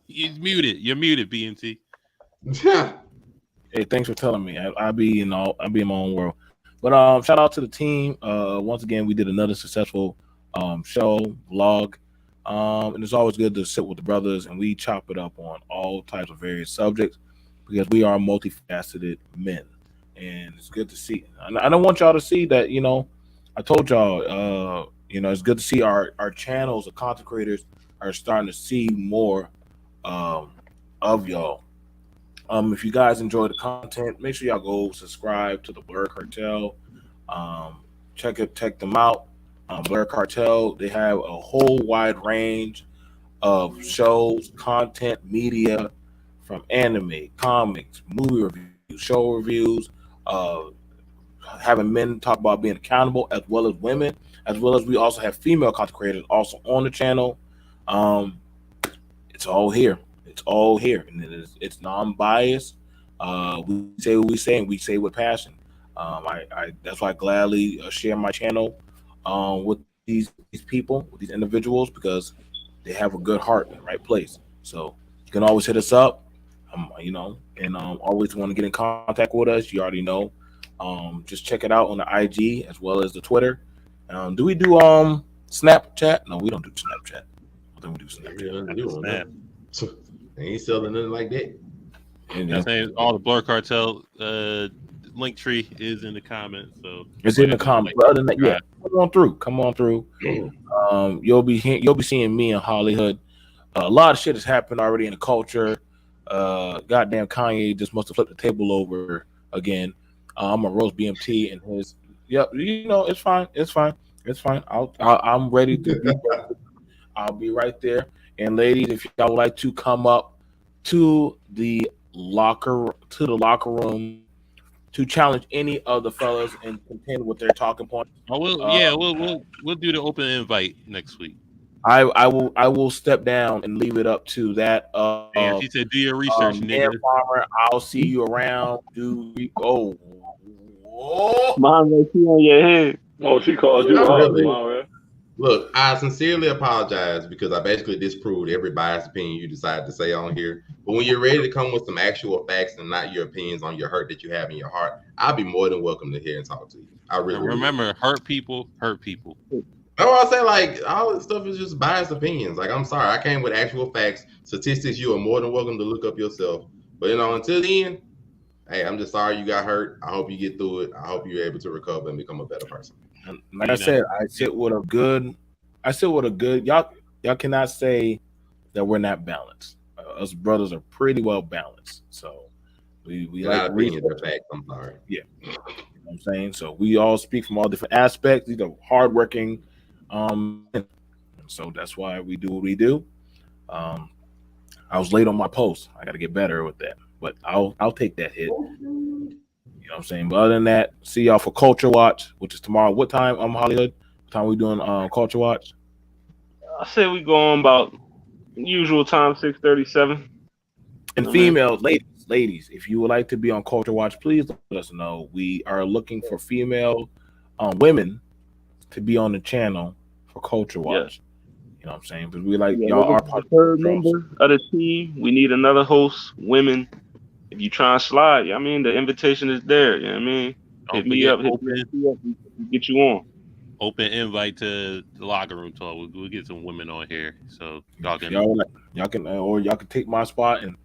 You're muted, BMT. Hey, thanks for telling me. I'll be in my own world. But shout out to the team. Once again, we did another successful show, vlog. And it's always good to sit with the brothers and we chop it up on all types of various subjects because we are multifaceted men. And it's good to see. I don't want y'all to see that, I told y'all, it's good to see our channels, the content creators are starting to see more of y'all. If you guys enjoy the content, make sure y'all go subscribe to the Blerd Cartel. Check them out. Blerd Cartel, they have a whole wide range of shows, content, media, from anime, comics, movie reviews, show reviews, having men talk about being accountable as well as women, as well as we also have female content creators also on the channel. It's all here. It's all here, and it's non-biased. We say what we say, and we say with passion. I that's why I gladly share my channel with these people, with these individuals, because they have a good heart in the right place. So you can always hit us up, and always want to get in contact with us. You already know. Just check it out on the IG as well as the Twitter. Do we do Snapchat? No, we don't do Snapchat. I think we do Snapchat. They ain't selling nothing like that. And all the Blerd Cartel link tree is in the comments. So it's in the comments. But other than that, yeah, come on through. You'll be seeing me in Hollywood. A lot of shit has happened already in the culture. Goddamn Kanye just must have flipped the table over again. I'm a roast BMT and his. Yep, it's fine. I'm ready to be. I'll be right there. And ladies, if y'all would like to come up to the locker room to challenge any of the fellas and contend with their talking points. We'll do the open invite next week. I will step down and leave it up to that. She said, "Do your research, nigga." Farmer, I'll see you around. Mom, she on your head. Oh, she called you out. Look, I sincerely apologize because I basically disproved every biased opinion you decided to say on here. But when you're ready to come with some actual facts and not your opinions on your hurt that you have in your heart, I'll be more than welcome to hear and talk to you. I really remember, hurt people hurt people. That's what I say. Like, all this stuff is just biased opinions. Like, I'm sorry, I came with actual facts, statistics. You are more than welcome to look up yourself. But until then, hey, I'm just sorry you got hurt. I hope you get through it. I hope you're able to recover and become a better person. Like I said, I sit with a good. Y'all cannot say that we're not balanced. Us brothers are pretty well balanced. So we like reading the facts. I'm sorry. Yeah, you know what I'm saying. So we all speak from all different aspects. These are hardworking. So that's why we do what we do. I was late on my post. I got to get better with that, but I'll take that hit. You know what I'm saying? But other than that, see y'all for Culture Watch, which is tomorrow. What time? Hollywood. What time we doing Culture Watch? I say we go on about usual time, 6:37. And females, ladies, if you would like to be on Culture Watch, please let us know. We are looking for female women to be on the channel for Culture Watch. You know what I'm saying? Because we y'all are part of the third member of the team. We need another host, women. If you try and slide, the invitation is there. You know what I mean? Hit me up, get you on. Open invite to the locker room talk. We'll get some women on here, so y'all can or y'all can take my spot and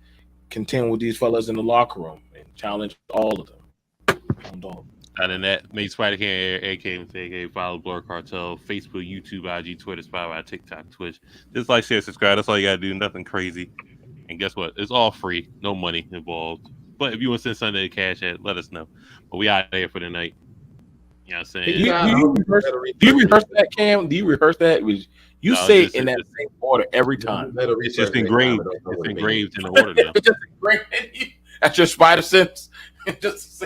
contend with these fellas in the locker room and challenge all of them. Other than that, make Spider-Can, AK, follow Blerd Cartel, Facebook, YouTube, IG, Twitter, Spotify, TikTok, Twitch. Just like, share, subscribe. That's all you gotta do. Nothing crazy. And guess what? It's all free. No money involved. But if you want to send something to cash at, let us know. But we out there for the night. You know what I'm saying? Do you rehearse that, Cam? Do you rehearse that? You say it in that same order every time. It's just engraved. It's engraved in the order now. It's just engraved. That's your spider sense. Just